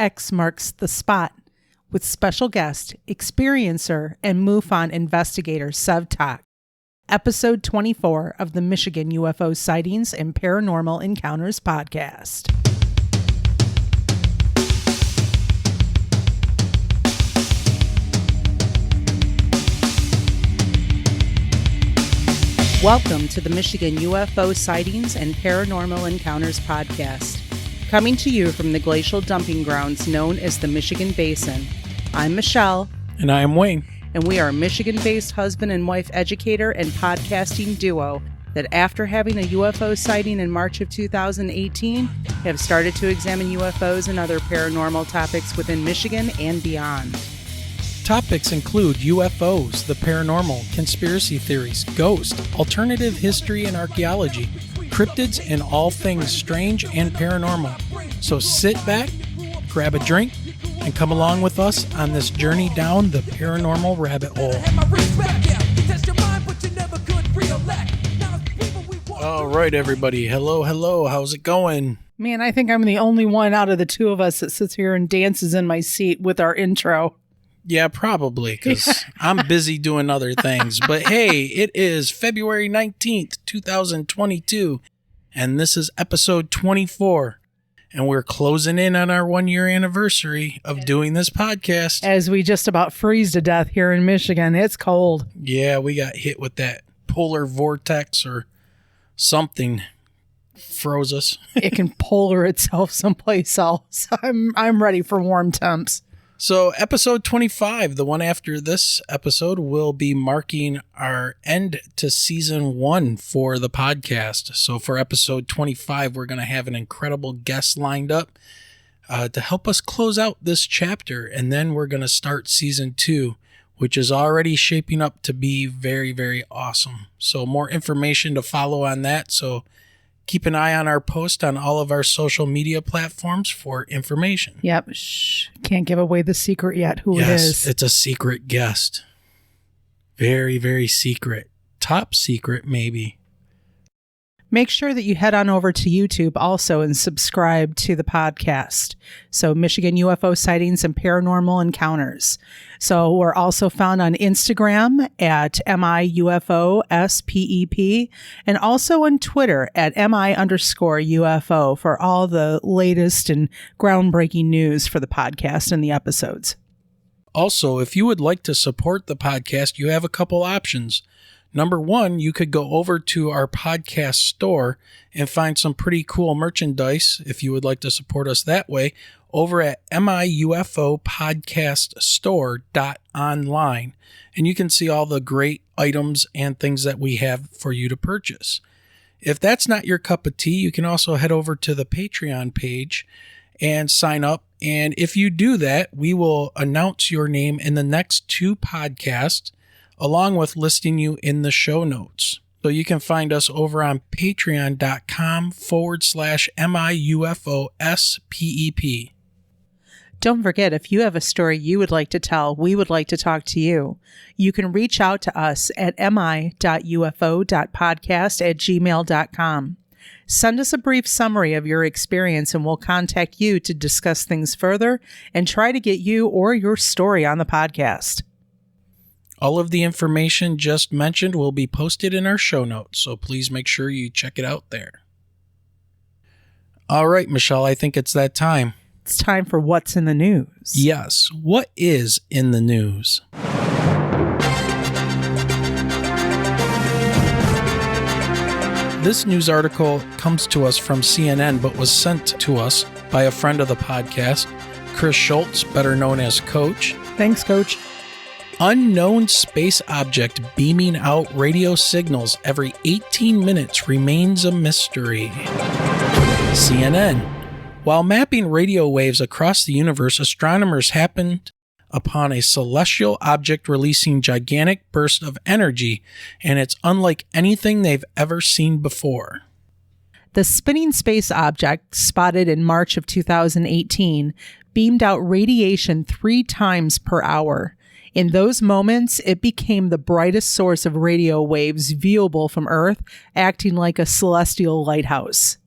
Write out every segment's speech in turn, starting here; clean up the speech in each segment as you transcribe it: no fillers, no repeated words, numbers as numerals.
X marks the spot with special guest, experiencer, and MUFON Investigator Sev Tok. Episode 24 of the Michigan UFO Sightings and Paranormal Encounters podcast. Welcome to the Michigan UFO Sightings and Paranormal Encounters podcast. Coming to you from the glacial dumping grounds known as the Michigan Basin. I'm Michelle. And I am Wayne. And we are a Michigan-based husband and wife educator and podcasting duo that after having a UFO sighting in March of 2018, have started to examine UFOs and other paranormal topics within Michigan and beyond. Topics include UFOs, the paranormal, conspiracy theories, ghosts, alternative history and archaeology, cryptids, and all things strange and paranormal. So sit back, grab a drink, and come along with us on this journey down the paranormal rabbit hole. All right, everybody. Hello. How's it going? Man, I think I'm the only one out of the two of us that sits here and dances in my seat with our intro. Yeah, probably, because I'm busy doing other things. But hey, it is February 19th, 2022, and this is episode 24. And we're closing in on our 1-year anniversary of doing this podcast. As we just about freeze to death here in Michigan. It's cold. Yeah, we got hit with that polar vortex or something. Froze us. It can polar itself someplace else. I'm ready for warm temps. So episode 25, the one after this episode, will be marking our end to season 1 for the podcast. So for episode 25, we're going to have an incredible guest lined up to help us close out this chapter. And then we're going to start season 2, which is already shaping up to be very, very awesome. So more information to follow on that. So keep an eye on our post on all of our social media platforms for information. Yep. Shh. Can't give away the secret yet who it is. Yes, it's a secret guest. Very, very secret. Top secret, maybe. Make sure that you head on over to YouTube also and subscribe to the podcast. So Michigan UFO Sightings and Paranormal Encounters. So we're also found on Instagram at MIUFOSPEP and also on Twitter at MI_UFO for all the latest and groundbreaking news for the podcast and the episodes. Also, if you would like to support the podcast, you have a couple options. Number 1, you could go over to our podcast store and find some pretty cool merchandise if you would like to support us that way over at miufopodcaststore.online. And you can see all the great items and things that we have for you to purchase. If that's not your cup of tea, you can also head over to the Patreon page and sign up. And if you do that, we will announce your name in the next 2 podcasts, along with listing you in the show notes. So you can find us over on patreon.com/MIUFOSPEP. Don't forget, if you have a story you would like to tell, we would like to talk to you. You can reach out to us at mi.ufo.podcast@gmail.com. Send us a brief summary of your experience and we'll contact you to discuss things further and try to get you or your story on the podcast. All of the information just mentioned will be posted in our show notes, so please make sure you check it out there. All right, Michelle, I think it's that time. It's time for What's in the News. Yes, what is in the news? This news article comes to us from CNN, but was sent to us by a friend of the podcast, Chris Schultz, better known as Coach. Thanks, Coach. Unknown space object beaming out radio signals every 18 minutes remains a mystery. CNN. While mapping radio waves across the universe, astronomers happened upon a celestial object releasing gigantic bursts of energy, and it's unlike anything they've ever seen before. The spinning space object, spotted in March of 2018, beamed out radiation 3 times per hour. In those moments, it became the brightest source of radio waves viewable from Earth, acting like a celestial lighthouse.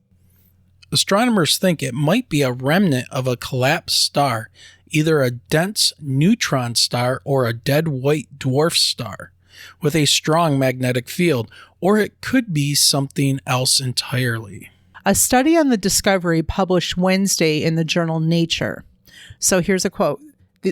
Astronomers think it might be a remnant of a collapsed star, either a dense neutron star or a dead white dwarf star with a strong magnetic field, or it could be something else entirely. A study on the discovery published Wednesday in the journal Nature. So here's a quote.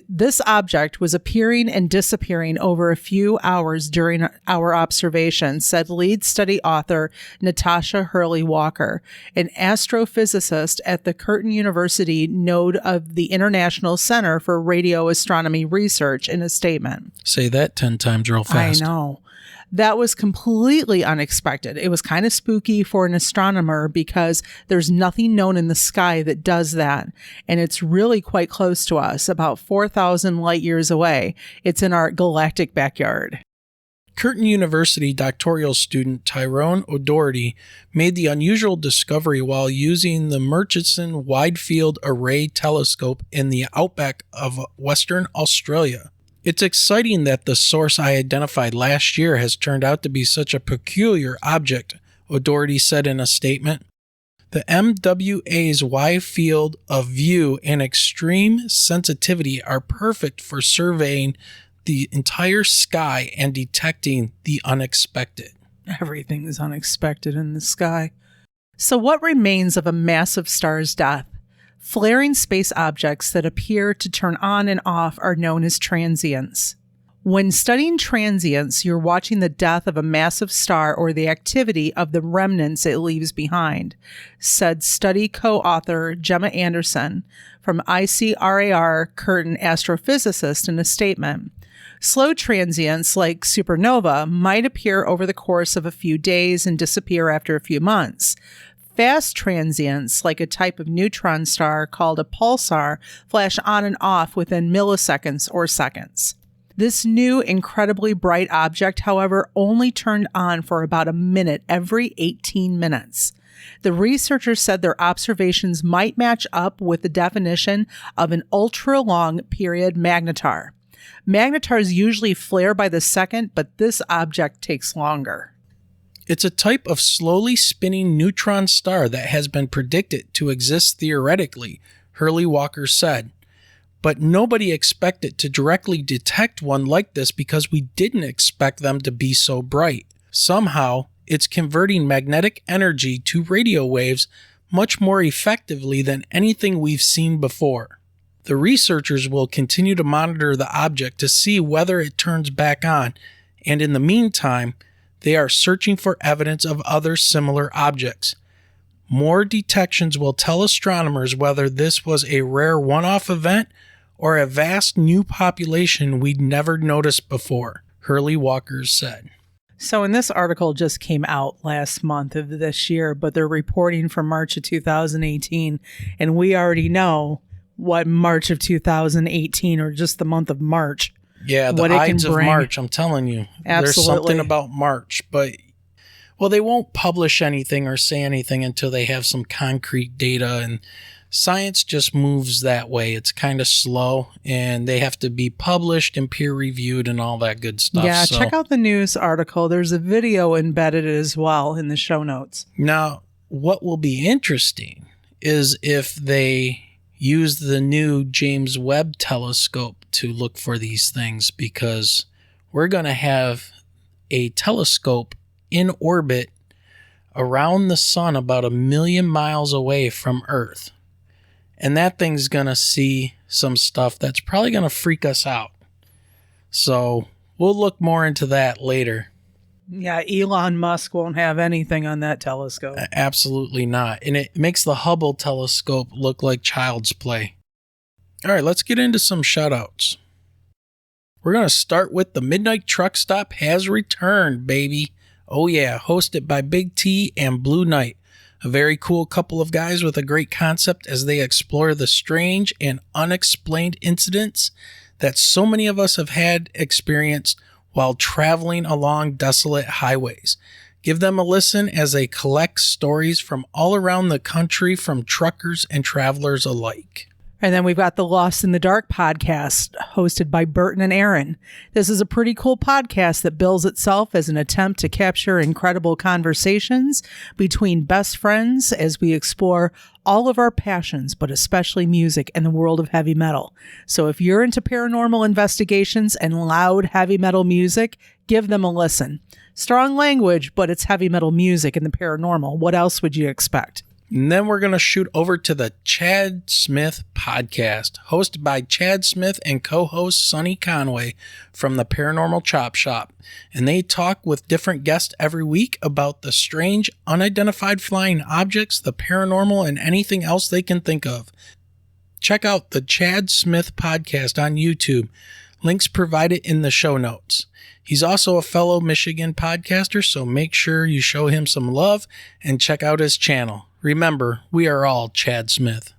This object was appearing and disappearing over a few hours during our observation, said lead study author Natasha Hurley Walker, an astrophysicist at the Curtin University node of the International Center for Radio Astronomy Research, in a statement. Say that 10 times real fast. I know. That was completely unexpected. It was kind of spooky for an astronomer because there's nothing known in the sky that does that. And it's really quite close to us, about 4,000 light years away. It's in our galactic backyard. Curtin University doctoral student Tyrone O'Doherty made the unusual discovery while using the Murchison Wide Field Array Telescope in the outback of Western Australia. It's exciting that the source I identified last year has turned out to be such a peculiar object, O'Doherty said in a statement. The MWA's wide field of view and extreme sensitivity are perfect for surveying the entire sky and detecting the unexpected. Everything is unexpected in the sky. So what remains of a massive star's death? Flaring space objects that appear to turn on and off are known as transients. When studying transients, you're watching the death of a massive star or the activity of the remnants it leaves behind, said study co-author Gemma Anderson from ICRAR Curtin astrophysicist in a statement. Slow transients like supernova might appear over the course of a few days and disappear after a few months. Fast transients, like a type of neutron star called a pulsar, flash on and off within milliseconds or seconds. This new, incredibly bright object, however, only turned on for about a minute every 18 minutes. The researchers said their observations might match up with the definition of an ultra-long period magnetar. Magnetars usually flare by the second, but this object takes longer. It's a type of slowly spinning neutron star that has been predicted to exist theoretically, Hurley Walker said. But nobody expected to directly detect one like this because we didn't expect them to be so bright. Somehow, it's converting magnetic energy to radio waves much more effectively than anything we've seen before. The researchers will continue to monitor the object to see whether it turns back on, and in the meantime, they are searching for evidence of other similar objects. More detections will tell astronomers whether this was a rare one-off event or a vast new population we'd never noticed before, Hurley Walker said. So, and this article just came out last month of this year, but they're reporting from March of 2018, and we already know what March of 2018, or just the month of March. Yeah, the Ides of March, I'm telling you. Absolutely. There's something about March, but, well, they won't publish anything or say anything until they have some concrete data, and science just moves that way. It's kind of slow, and they have to be published and peer-reviewed and all that good stuff. Yeah, check out the news article. There's a video embedded as well in the show notes. Now, what will be interesting is if they use the new James Webb telescope to look for these things, because we're going to have a telescope in orbit around the sun about 1 million miles away from Earth. And that thing's going to see some stuff that's probably going to freak us out. So we'll look more into that later. Yeah, Elon Musk won't have anything on that telescope. Absolutely not. And it makes the Hubble telescope look like child's play. All right, let's get into some shoutouts. We're going to start with the Midnight Truck Stop has returned, baby. Oh yeah, hosted by Big T and Blue Knight. A very cool couple of guys with a great concept as they explore the strange and unexplained incidents that so many of us have had experienced while traveling along desolate highways. Give them a listen as they collect stories from all around the country from truckers and travelers alike. And then we've got the Lost in the Dark podcast, hosted by Burton and Aaron. This is a pretty cool podcast that bills itself as an attempt to capture incredible conversations between best friends as we explore all of our passions, but especially music and the world of heavy metal. So if you're into paranormal investigations and loud heavy metal music, give them a listen. Strong language, but it's heavy metal music and the paranormal. What else would you expect? And then we're going to shoot over to the Chad Smith podcast, hosted by Chad Smith and co-host Sonny Conway from the Paranormal Chop Shop. And they talk with different guests every week about the strange, unidentified flying objects, the paranormal, and anything else they can think of. Check out the Chad Smith podcast on YouTube. Links provided in the show notes. He's also a fellow Michigan podcaster, so make sure you show him some love and check out his channel. Remember, we are all Chad Smith.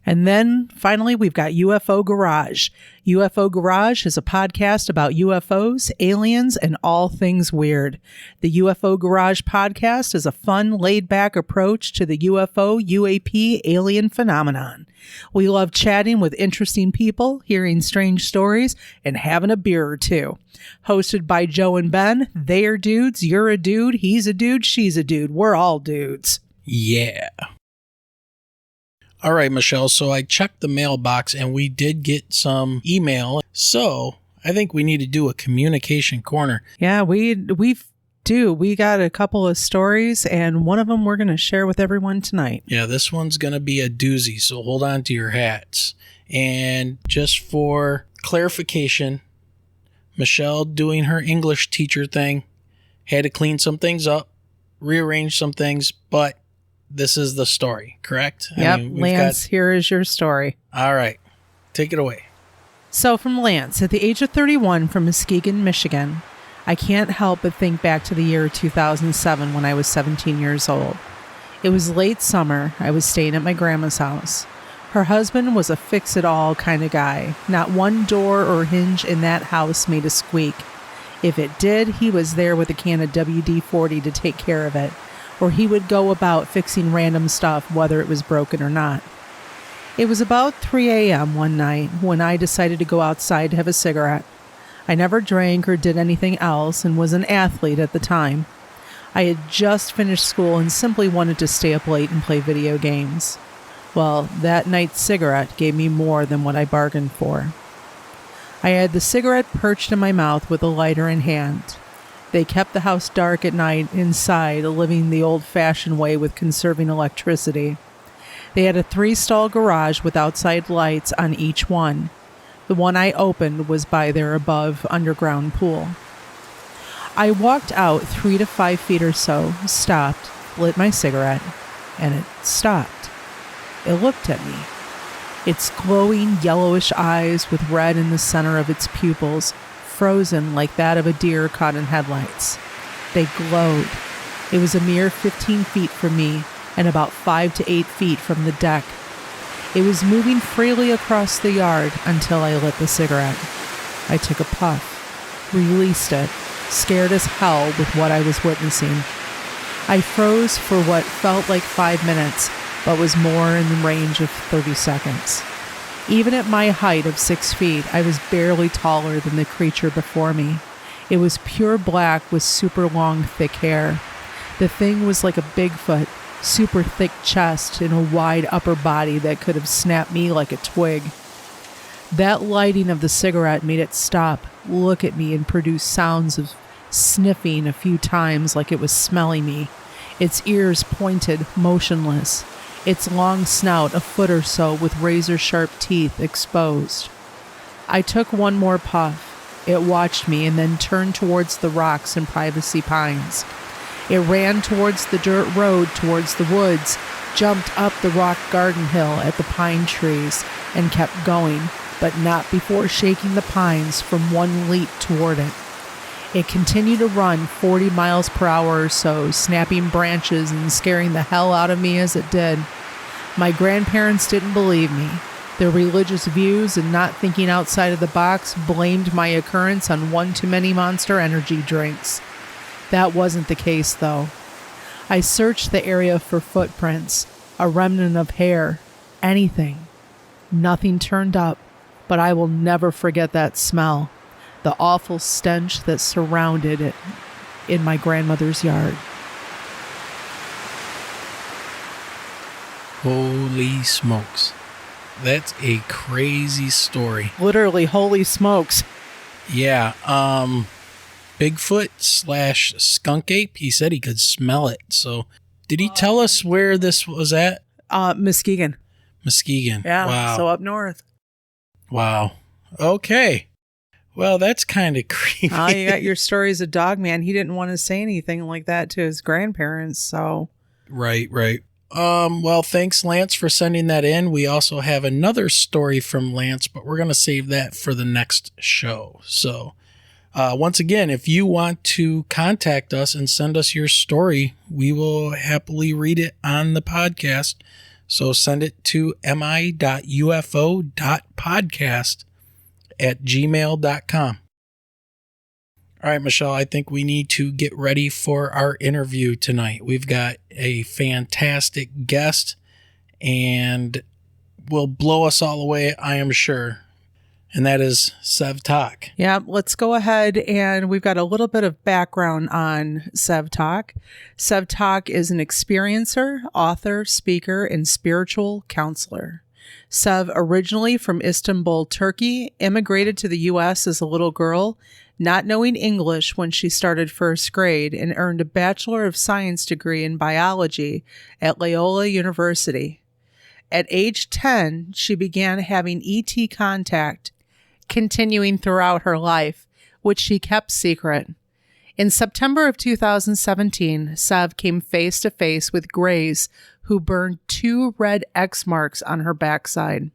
And then finally, we've got UFO Garage. UFO Garage is a podcast about UFOs, aliens, and all things weird. The UFO Garage podcast is a fun, laid-back approach to the UFO, UAP, alien phenomenon. We love chatting with interesting people, hearing strange stories, and having a beer or two. Hosted by Joe and Ben, they are dudes, you're a dude, he's a dude, she's a dude, we're all dudes. Yeah. All right, Michelle. So I checked the mailbox and we did get some email. So I think we need to do a communication corner. Yeah, we do. We got a couple of stories and one of them we're going to share with everyone tonight. Yeah, this one's going to be a doozy. So hold on to your hats. And just for clarification, Michelle doing her English teacher thing, had to clean some things up, rearrange some things, but this is the story, correct? Yep, Lance, here is your story. All right, take it away. So from Lance, at the age of 31 from Muskegon, Michigan, I can't help but think back to the year 2007 when I was 17 years old. It was late summer. I was staying at my grandma's house. Her husband was a fix-it-all kind of guy. Not one door or hinge in that house made a squeak. If it did, he was there with a can of WD-40 to take care of it, or he would go about fixing random stuff whether it was broken or not. It was about 3 a.m. one night when I decided to go outside to have a cigarette. I never drank or did anything else and was an athlete at the time. I had just finished school and simply wanted to stay up late and play video games. Well, that night's cigarette gave me more than what I bargained for. I had the cigarette perched in my mouth with a lighter in hand. They kept the house dark at night inside, living the old-fashioned way with conserving electricity. They had a 3-stall garage with outside lights on each one. The one I opened was by their above underground pool. I walked out 3 to 5 feet or so, stopped, lit my cigarette, and it stopped. It looked at me. Its glowing yellowish eyes with red in the center of its pupils, frozen like that of a deer caught in headlights. They glowed. It was a mere 15 feet from me and about 5 to 8 feet from the deck. It was moving freely across the yard until I lit the cigarette. I took a puff, released it, scared as hell with what I was witnessing. I froze for what felt like 5 minutes, but was more in the range of 30 seconds. Even at my height of 6 feet, I was barely taller than the creature before me. It was pure black with super long, thick hair. The thing was like a Bigfoot, super thick chest and a wide upper body that could have snapped me like a twig. That lighting of the cigarette made it stop, look at me, and produce sounds of sniffing a few times like it was smelling me. Its ears pointed, motionless. Its long snout a foot or so with razor-sharp teeth exposed. I took one more puff. It watched me and then turned towards the rocks and privacy pines. It ran towards the dirt road towards the woods, jumped up the rock garden hill at the pine trees, and kept going, but not before shaking the pines from one leap toward it. It continued to run 40 miles per hour or so, snapping branches and scaring the hell out of me as it did. My grandparents didn't believe me. Their religious views and not thinking outside of the box blamed my occurrence on one too many Monster Energy drinks. That wasn't the case, though. I searched the area for footprints, a remnant of hair, anything. Nothing turned up, but I will never forget that smell, the awful stench that surrounded it in my grandmother's yard. Holy smokes. That's a crazy story. Literally, holy smokes. Yeah. Bigfoot / skunk ape. He said he could smell it. So did he tell us where this was at? Muskegon. Muskegon. Yeah. Wow. So up north. Wow. Okay. Well, that's kind of creepy. Oh, you got your stories of Dogman. He didn't want to say anything like that to his grandparents, so. Right. Well, thanks, Lance, for sending that in. We also have another story from Lance, but we're going to save that for the next show. So, once again, if you want to contact us and send us your story, we will happily read it on the podcast. So send it to mi.ufo.podcast@gmail.com. All right, Michelle, I think we need to get ready for our interview tonight. We've got a fantastic guest and will blow us all away, I am sure. And that is Sev Tok. Yeah, let's go ahead, and we've got a little bit of background on Sev Tok. Sev Tok is an experiencer, author, speaker, and spiritual counselor. Sev, originally from Istanbul, Turkey, immigrated to the U.S. as a little girl, not knowing English when she started first grade, and earned a Bachelor of Science degree in biology at Loyola University. At age 10, she began having ET contact, continuing throughout her life, which she kept secret. In September of 2017, Sev came face to face with Grays, who burned 2 red X marks on her backside.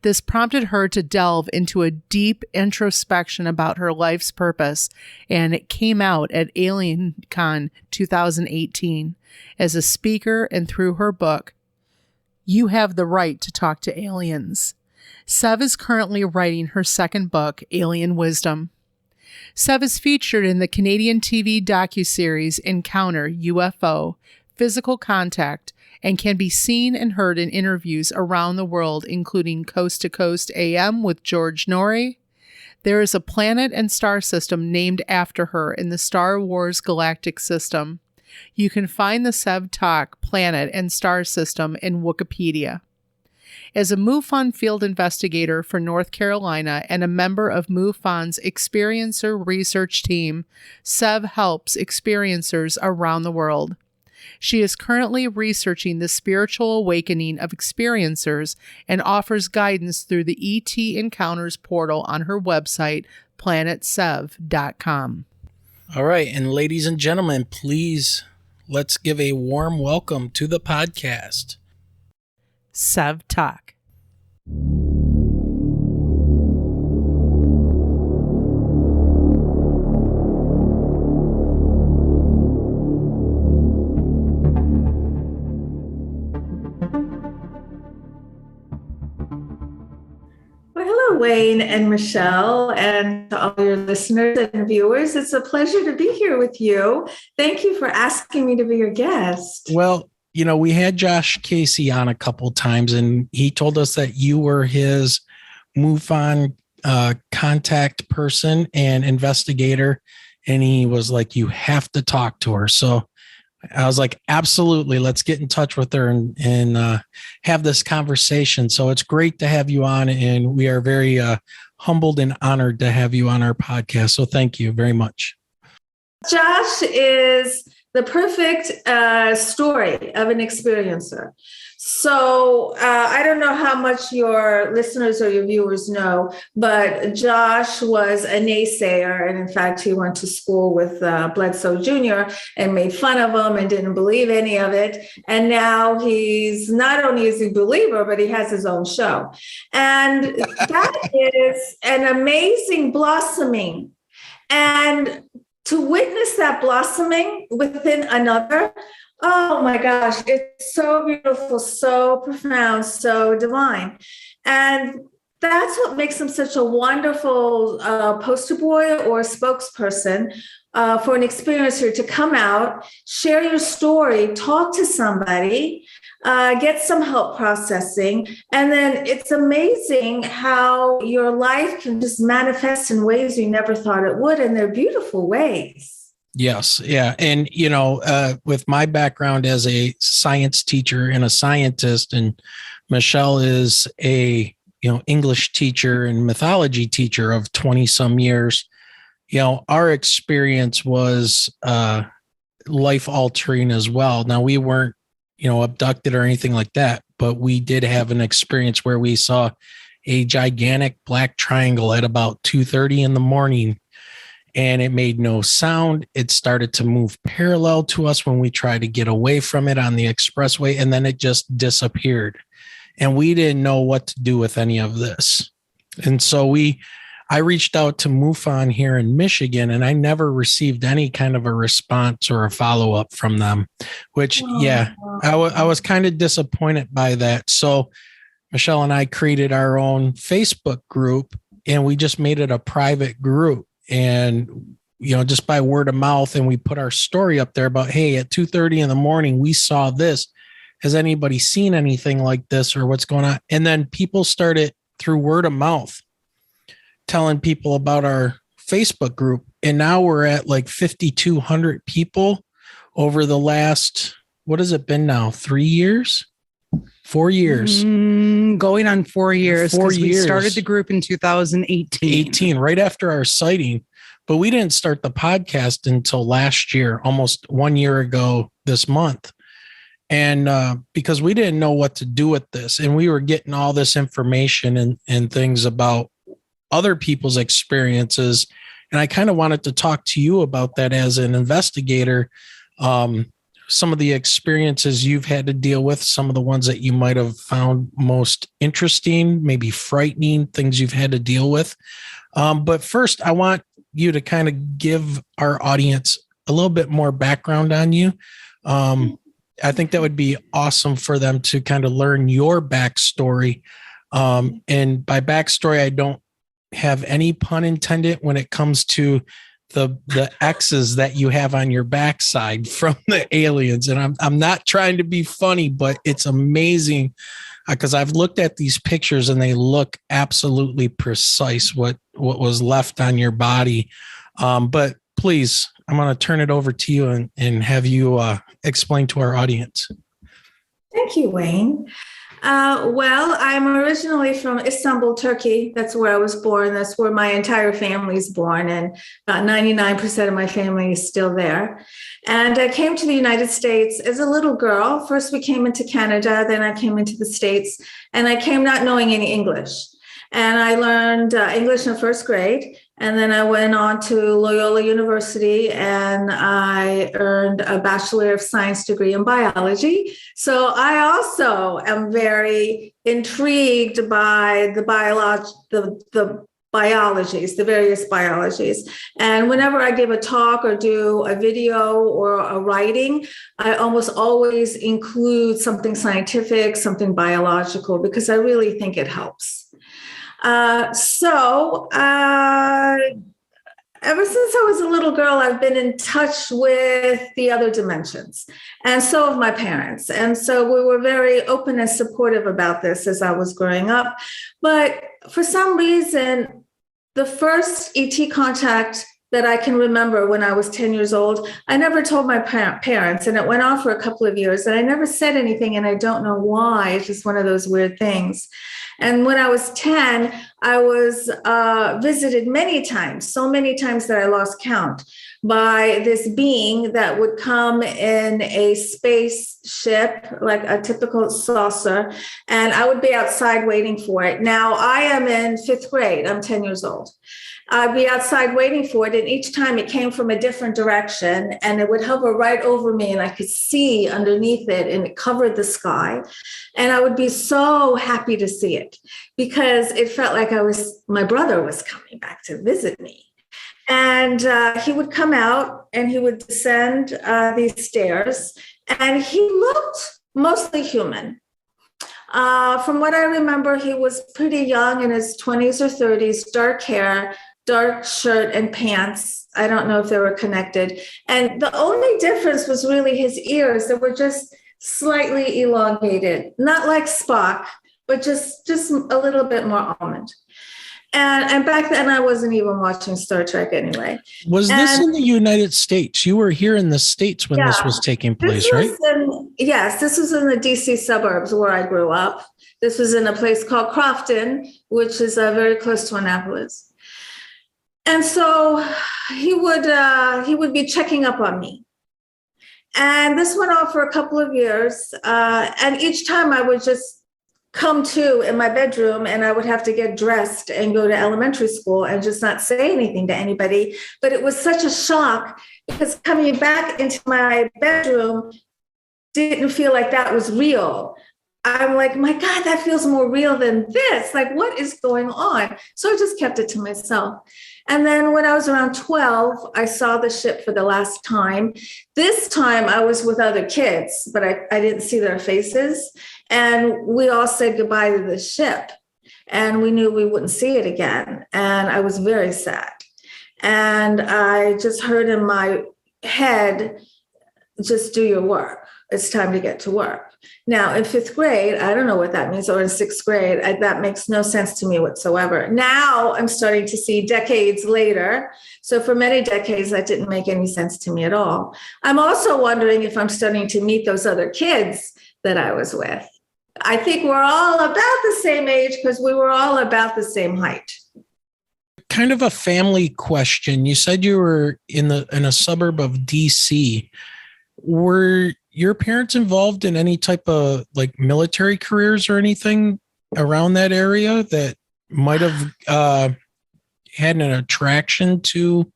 This prompted her to delve into a deep introspection about her life's purpose, and it came out at AlienCon 2018 as a speaker and through her book, You Have the Right to Talk to Aliens. Sev is currently writing her second book, Alien Wisdom. Sev is featured in the Canadian TV docuseries Encounter UFO, Physical Contact, and can be seen and heard in interviews around the world, including Coast to Coast AM with George Norrie. There is a planet and star system named after her in the Star Wars galactic system. You can find the Sev Tok planet and star system in Wikipedia. As a MUFON field investigator for North Carolina and a member of MUFON's experiencer research team, Sev helps experiencers around the world. She is currently researching the spiritual awakening of experiencers and offers guidance through the ET Encounters portal on her website, planetsev.com. All right, and ladies and gentlemen, please let's give a warm welcome to the podcast, Sev Tok. Well, hello, Wayne and Michelle, and to all your listeners and viewers. It's a pleasure to be here with you. Thank you for asking me to be your guest. Well, you know, we had Josh Casey on a couple times, and he told us that you were his MUFON contact person and investigator. And he was like, you have to talk to her. So I was like, absolutely. Let's get in touch with her and have this conversation. So it's great to have you on. And we are very humbled and honored to have you on our podcast. So thank you very much. Josh is the perfect story of an experiencer. So I don't know how much your listeners or your viewers know, but Josh was a naysayer. And in fact, he went to school with Bledsoe Jr. and made fun of him and didn't believe any of it. And now he's not only is he a believer, but he has his own show. And that is an amazing blossoming. And to witness that blossoming within another, oh my gosh, it's so beautiful, so profound, so divine. And that's what makes them such a wonderful poster boy or spokesperson for an experiencer to come out, share your story, talk to somebody, get some help processing. And then it's amazing how your life can just manifest in ways you never thought it would. And they're beautiful ways. Yes. Yeah. And, you know, with my background as a science teacher and a scientist, and Michelle is a, you know, English teacher and mythology teacher of 20 some years, you know, our experience was life altering as well. Now, we weren't, you know, abducted or anything like that, but we did have an experience where we saw a gigantic black triangle at about 2:30 in the morning, and it made no sound. It started to move parallel to us when we tried to get away from it on the expressway, and then it just disappeared. And we didn't know what to do with any of this. And so I reached out to MUFON here in Michigan, and I never received any kind of a response or a follow-up from them, which, I was kind of disappointed by that. So Michelle and I created our own Facebook group, and we just made it a private group. And, you know, just by word of mouth, and we put our story up there about, hey, at 2:30 in the morning, we saw this. Has anybody seen anything like this, or what's going on? And then people started, through word of mouth, telling people about our Facebook group. And now we're at like 5,200 people over the last, what has it been now? 3 years? 4 years. Going on 4 years. 4 years. We started the group in 2018. Right after our sighting. But we didn't start the podcast until last year, almost 1 year ago this month. And because we didn't know what to do with this, and we were getting all this information and things about other people's experiences. And I kind of wanted to talk to you about that as an investigator. Some of the experiences you've had to deal with, some of the ones that you might have found most interesting, maybe frightening, things you've had to deal with. But first, I want you to kind of give our audience a little bit more background on you. I think that would be awesome for them to kind of learn your backstory. And by backstory, I don't have any pun intended when it comes to the X's that you have on your backside from the aliens. And I'm not trying to be funny, but it's amazing because I've looked at these pictures and they look absolutely precise what was left on your body. But please, I'm going to turn it over to you and have you explain to our audience. Thank you, Wayne. Well, I'm originally from Istanbul, Turkey. That's where I was born. That's where my entire family is born. And about 99% of my family is still there. And I came to the United States as a little girl. First, we came into Canada. Then I came into the States. And I came not knowing any English. And I learned English in first grade. And then I went on to Loyola University and I earned a Bachelor of Science degree in biology. So I also am very intrigued by the biologies, the various biologies. And whenever I give a talk or do a video or a writing, I almost always include something scientific, something biological, because I really think it helps. Ever since I was a little girl, I've been in touch with the other dimensions, and so have my parents. And so we were very open and supportive about this as I was growing up. But for some reason, the first ET contact that I can remember when I was 10 years old, I never told my parents, and it went on for a couple of years, and I never said anything, and I don't know why. It's just one of those weird things. And when I was 10, I was visited many times, so many times that I lost count, by this being that would come in a spaceship, like a typical saucer, and I would be outside waiting for it. Now, I am in 5th grade. I'm 10 years old. I'd be outside waiting for it, and each time it came from a different direction, and it would hover right over me, and I could see underneath it, and it covered the sky. And I would be so happy to see it because it felt like my brother was coming back to visit me. And he would come out, and he would descend these stairs, and he looked mostly human. From what I remember, he was pretty young, in his 20s or 30s, dark hair, dark shirt and pants. I don't know if they were connected. And the only difference was really his ears that were just slightly elongated, not like Spock, but just a little bit more almond. And back then I wasn't even watching Star Trek anyway. Was this in the United States? You were here in the States when this was taking place, right? Yes, this was in the DC suburbs where I grew up. This was in a place called Crofton, which is very close to Annapolis. And so he would be checking up on me. And this went on for a couple of years. And each time I would just come to in my bedroom, and I would have to get dressed and go to elementary school and just not say anything to anybody. But it was such a shock because coming back into my bedroom didn't feel like that was real. I'm like, my God, that feels more real than this. Like, what is going on? So I just kept it to myself. And then when I was around 12, I saw the ship for the last time. This time I was with other kids, but I didn't see their faces. And we all said goodbye to the ship. And we knew we wouldn't see it again. And I was very sad. And I just heard in my head, just do your work. It's time to get to work. Now, in 5th grade, I don't know what that means, or in 6th grade, that makes no sense to me whatsoever. Now I'm starting to see decades later. So for many decades, that didn't make any sense to me at all. I'm also wondering if I'm starting to meet those other kids that I was with. I think we're all about the same age because we were all about the same height. Kind of a family question. You said you were in a suburb of DC. Were your parents involved in any type of like military careers or anything around that area that might have had an attraction to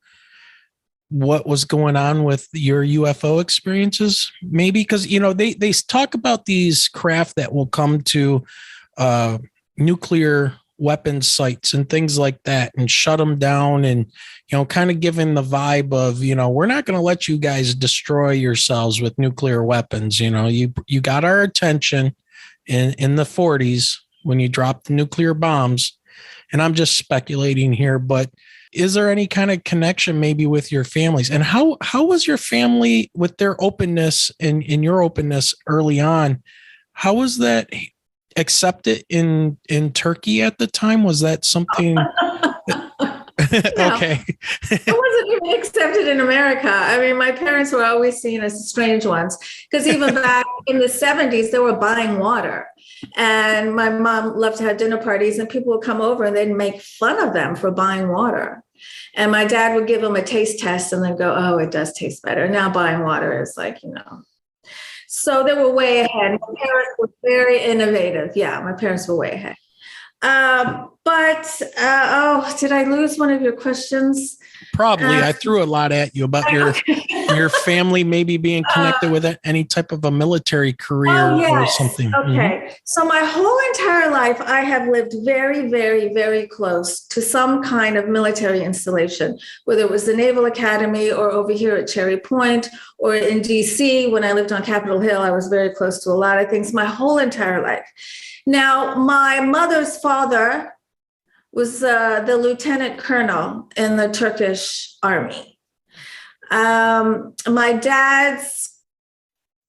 what was going on with your UFO experiences? Maybe because, you know, they talk about these craft that will come to nuclear weapons sites and things like that and shut them down, and, you know, kind of giving the vibe of, you know, we're not going to let you guys destroy yourselves with nuclear weapons. You know, you got our attention in the 40s when you dropped the nuclear bombs. And I'm just speculating here, but is there any kind of connection maybe with your families? And how was your family with their openness and your openness early on? How was that accepted in Turkey at the time? Was that something? Okay. It wasn't even accepted in America. I mean, my parents were always seen as strange ones because even back in the 70s, they were buying water. And my mom loved to have dinner parties, and people would come over and they'd make fun of them for buying water. And my dad would give them a taste test and then go, oh, it does taste better. Now buying water is like, you know. So they were way ahead. My parents were very innovative. Yeah, my parents were way ahead. Did I lose one of your questions? Probably. I threw a lot at you about your family maybe being connected with any type of a military career or something. Okay. Mm-hmm. So my whole entire life, I have lived very, very, very close to some kind of military installation, whether it was the Naval Academy or over here at Cherry Point or in DC. When I lived on Capitol Hill, I was very close to a lot of things my whole entire life. Now, my mother's father was the lieutenant colonel in the Turkish army. My dad's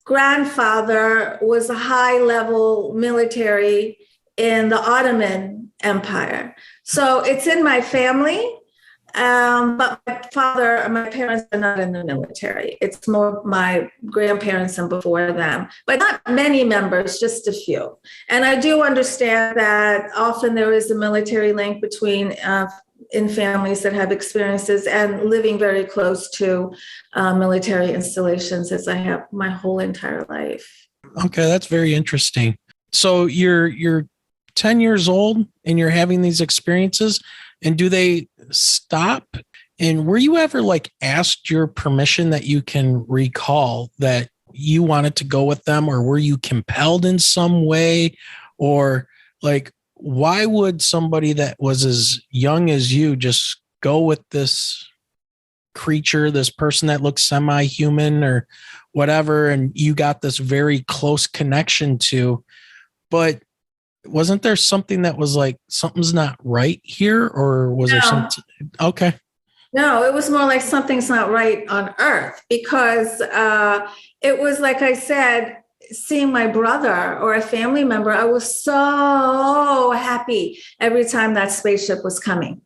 grandfather was a high-level military in the Ottoman Empire. So it's in my family, but my parents are not in the military. It's more my grandparents and before them, but not many members, just a few. And I do understand that often there is a military link between in families that have experiences and living very close to military installations, as I have my whole entire life. Okay, that's very interesting. So you're 10 years old and you're having these experiences, and do they stop? And were you ever like asked your permission that you can recall that you wanted to go with them, or were you compelled in some way? Or like, why would somebody that was as young as you just go with this creature, this person that looks semi-human or whatever, and you got this very close connection to, but wasn't there something that was like, something's not right here? Or was there something? Okay. No, it was more like something's not right on Earth, because it was, like I said, seeing my brother or a family member, I was so happy every time that spaceship was coming.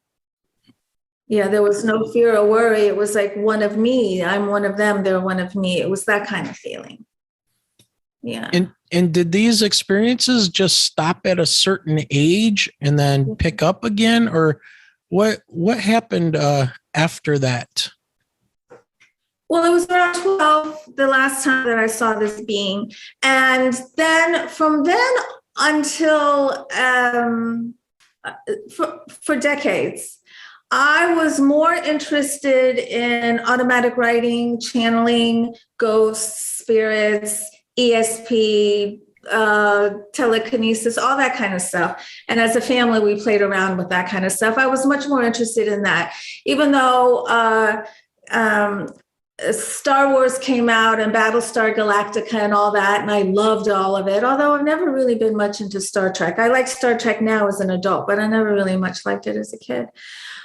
Yeah, there was no fear or worry. It was like one of me. I'm one of them. They're one of me. It was that kind of feeling. Yeah. And did these experiences just stop at a certain age and then pick up again, or what happened after that? Well, it was around 12 the last time that I saw this being, and then from then until for decades, I was more interested in automatic writing, channeling, ghosts, spirits, ESP, telekinesis, all that kind of stuff. And as a family, we played around with that kind of stuff. I was much more interested in that, even though Star Wars came out and Battlestar Galactica and all that, and I loved all of it, although I've never really been much into Star Trek. I like Star Trek now as an adult, but I never really much liked it as a kid.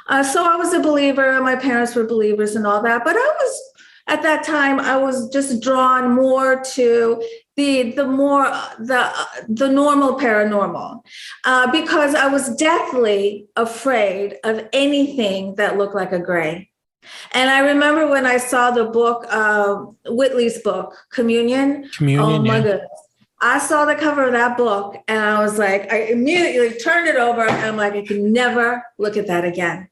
So I was a believer. My parents were believers and all that. But at that time, I was just drawn more to the normal paranormal, because I was deathly afraid of anything that looked like a gray. And I remember when I saw the book, Whitley's book, Communion. Oh my goodness. I saw the cover of that book and I was like, I immediately turned it over and I'm like, I can never look at that again.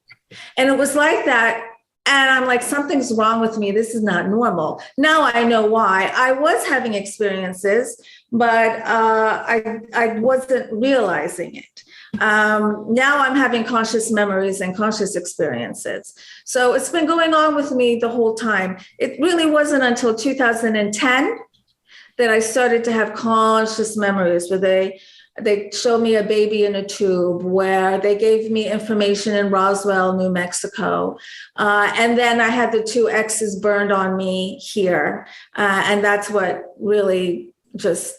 And it was like that. And I'm like, something's wrong with me. This is not normal. Now I know why. I was having experiences, but I wasn't realizing it. Now I'm having conscious memories and conscious experiences. So it's been going on with me the whole time. It really wasn't until 2010 that I started to have conscious memories, where they showed me a baby in a tube, where they gave me information in Roswell, New Mexico. And then I had the 2 X's burned on me here. And that's what really just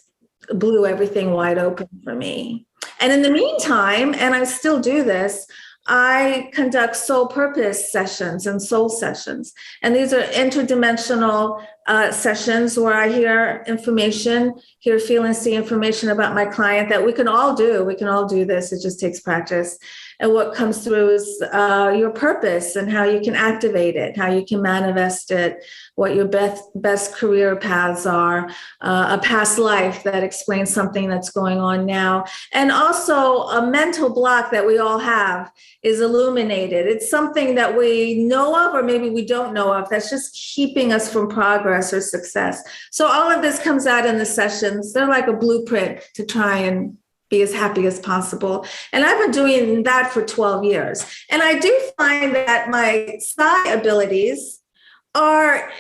blew everything wide open for me. And in the meantime, and I still do this, I conduct soul purpose sessions and soul sessions. And these are interdimensional sessions where I hear information, feel and see information about my client that we can all do. We can all do this. It just takes practice. And what comes through is your purpose and how you can activate it, how you can manifest it, what your best career paths are, a past life that explains something that's going on now. And also a mental block that we all have is illuminated. It's something that we know of, or maybe we don't know of, that's just keeping us from progress or success. So all of this comes out in the sessions. They're like a blueprint to try and be as happy as possible. And I've been doing that for 12 years. And I do find that my psi abilities are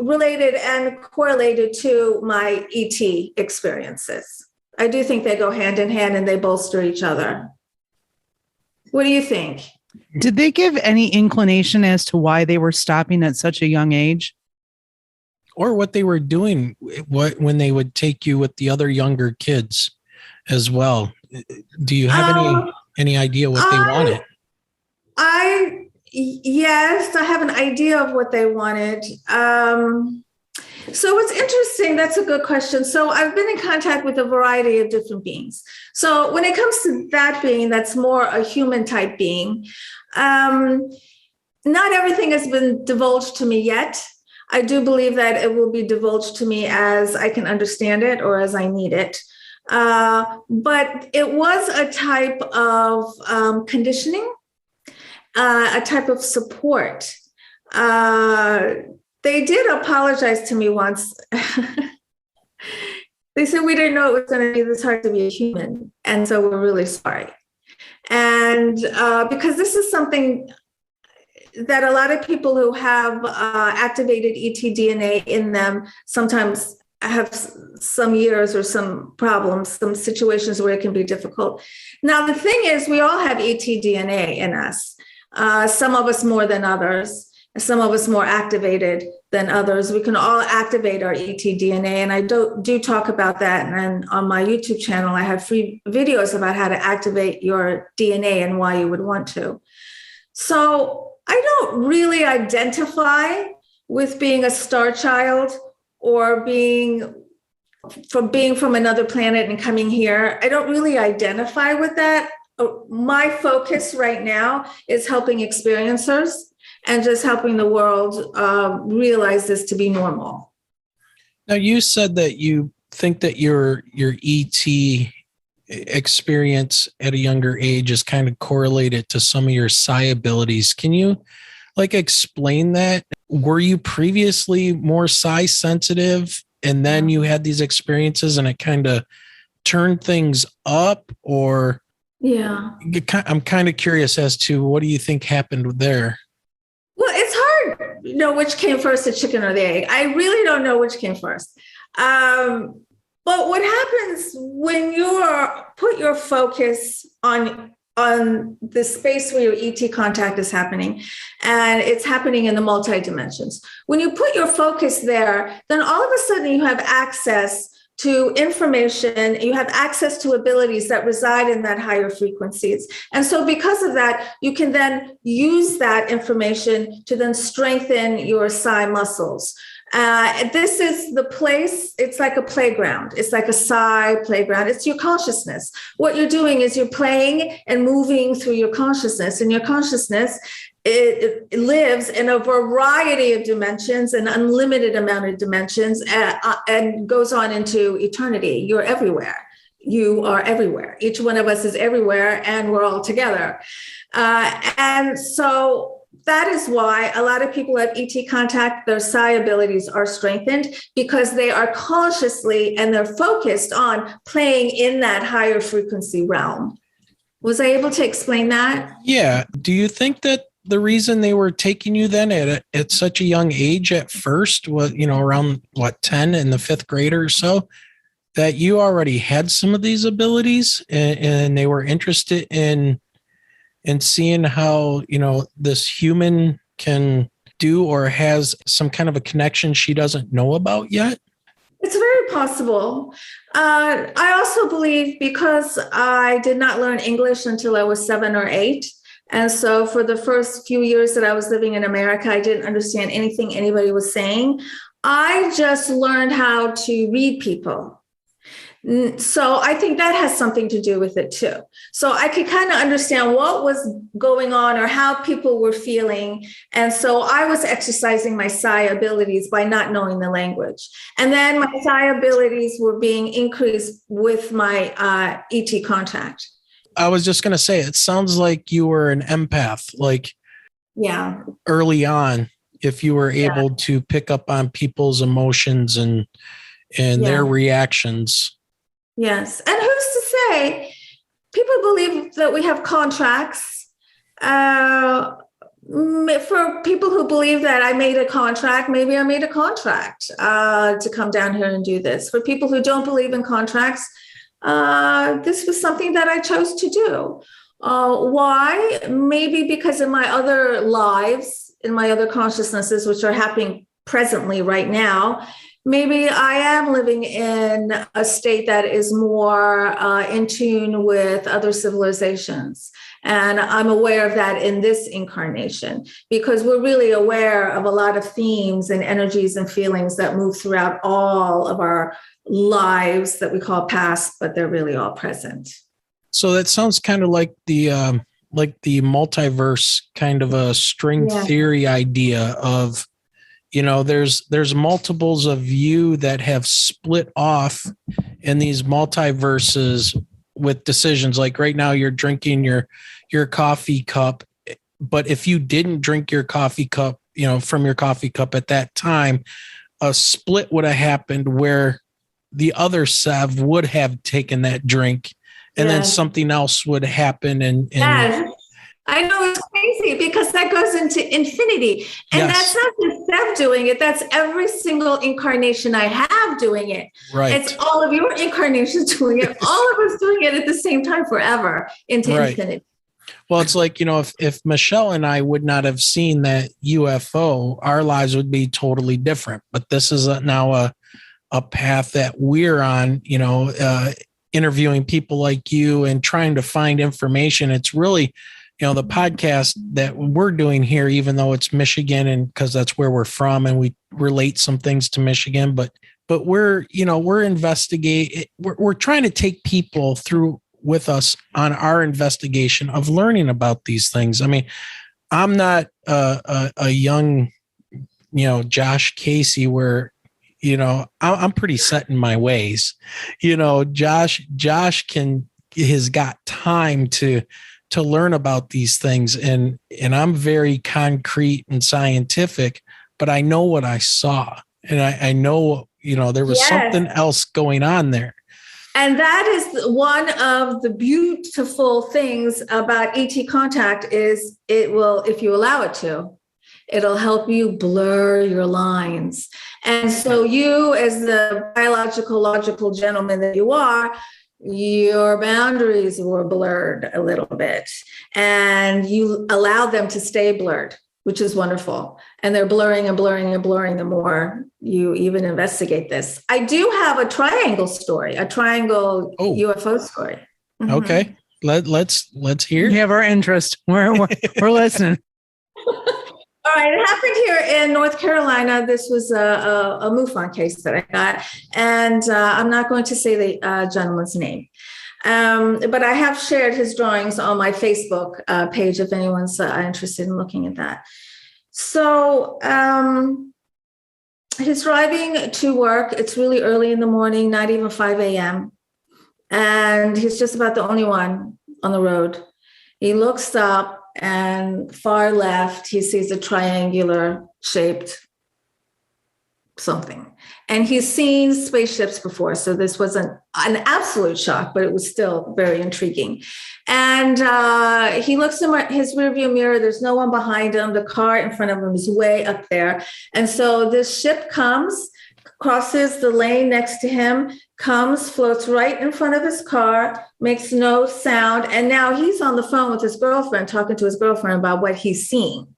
related and correlated to my ET experiences. I do think they go hand in hand and they bolster each other. What do you think? Did they give any inclination as to why they were stopping at such a young age? Or what they were doing when they would take you with the other younger kids as well? Do you have any idea what they wanted? Yes, I have an idea of what they wanted. So it's interesting. That's a good question. So I've been in contact with a variety of different beings. So when it comes to that being, that's more a human type being. Not everything has been divulged to me yet. I do believe that it will be divulged to me as I can understand it or as I need it. But it was a type of conditioning, a type of support. They did apologize to me once. They said, we didn't know it was going to be this hard to be a human. And so we're really sorry. And because this is something that a lot of people who have activated ET DNA in them sometimes have some years or some problems, some situations where it can be difficult. Now, the thing is, we all have ET DNA in us, some of us more than others. Some of us more activated than others. We can all activate our ET DNA. And I do talk about that. And on my YouTube channel, I have free videos about how to activate your DNA and why you would want to. So I don't really identify with being a star child or being from another planet and coming here. I don't really identify with that. My focus right now is helping experiencers and just helping the world realize this to be normal. Now, you said that you think that your ET experience at a younger age is kind of correlated to some of your psi abilities. Can you explain that? Were you previously more psi sensitive and then you had these experiences and it kind of turned things up? Or I'm kind of curious as to what do you think happened there? Well, it's hard, which came first, the chicken or the egg. I really don't know which came first. But what happens when you put your focus on the space where your ET contact is happening, and it's happening in the multi-dimensions. When you put your focus there, then all of a sudden you have access to information, you have access to abilities that reside in that higher frequencies. And so because of that, you can then use that information to then strengthen your psi muscles. This is the place, it's like a playground. It's like a psi playground. It's your consciousness. What you're doing is you're playing and moving through your consciousness. And your consciousness, it lives in a variety of dimensions, an unlimited amount of dimensions, and goes on into eternity. You're everywhere. You are everywhere. Each one of us is everywhere, and we're all together. And so that is why a lot of people have ET contact, their psi abilities are strengthened because they are consciously and they're focused on playing in that higher frequency realm. Was I able to explain that? Yeah. Do you think that the reason they were taking you then at such a young age at first was, around 10 in the 5th grade or so, that you already had some of these abilities and they were interested in seeing how, this human can do or has some kind of a connection she doesn't know about yet? It's very possible. I also believe because I did not learn English until I was 7 or 8. And so for the first few years that I was living in America, I didn't understand anything anybody was saying. I just learned how to read people. So I think that has something to do with it too. So I could kind of understand what was going on or how people were feeling. And so I was exercising my psi abilities by not knowing the language. And then my psi abilities were being increased with my ET contact. I was just going to say, it sounds like you were an empath, early on, if you were able to pick up on people's emotions and their reactions. Yes. And who's to say, people believe that we have contracts. For people who believe that I made a contract, maybe I made a contract to come down here and do this. For people who don't believe in contracts, this was something that I chose to do. Why? Maybe because in my other lives, in my other consciousnesses, which are happening presently right now, maybe I am living in a state that is more in tune with other civilizations. And I'm aware of that in this incarnation because we're really aware of a lot of themes and energies and feelings that move throughout all of our lives that we call past, but they're really all present. So that sounds kind of like the multiverse kind of a string theory idea of, there's multiples of you that have split off in these multiverses with decisions. Like right now you're drinking your coffee cup, but if you didn't drink your coffee cup, from your coffee cup at that time, a split would have happened where the other Sev would have taken that drink and then something else would happen. And I know, it's crazy because that goes into infinity. And that's not just Sev doing it. That's every single incarnation I have doing it. Right. It's all of your incarnations doing it. All of us doing it at the same time forever into infinity. Well, it's like, if Michelle and I would not have seen that UFO, our lives would be totally different. But this is now a path that we're on, interviewing people like you and trying to find information. It's really, the podcast that we're doing here, even though it's Michigan and because that's where we're from and we relate some things to Michigan, but we're investigating, we're trying to take people through with us on our investigation of learning about these things. I mean, I'm not a young, Josh Casey where, I'm pretty set in my ways. Josh has got time to learn about these things. And I'm very concrete and scientific, but I know what I saw. And I know, there was something else going on there. And that is one of the beautiful things about ET contact is it will, if you allow it to, it'll help you blur your lines. And so you, as the biological, logical gentleman that you are, your boundaries were blurred a little bit and you allow them to stay blurred, which is wonderful. And they're blurring and blurring and blurring the more you even investigate this. I do have a triangle story, a triangle UFO story. Mm-hmm. Okay. Let's hear. You have our interest. We're listening. All right. It happened here in North Carolina. This was a MUFON case that I got. And I'm not going to say the gentleman's name. But I have shared his drawings on my Facebook page if anyone's interested in looking at that. So he's driving to work. It's really early in the morning, not even 5 a.m. And he's just about the only one on the road. He looks up and far left, he sees a triangular shaped something. And he's seen spaceships before. So this wasn't an absolute shock, but it was still very intriguing. And he looks in his rearview mirror. There's no one behind him. The car in front of him is way up there. And so this ship comes, crosses the lane next to him, floats right in front of his car, makes no sound. And now he's on the phone with his girlfriend, talking to his girlfriend about what he's seen.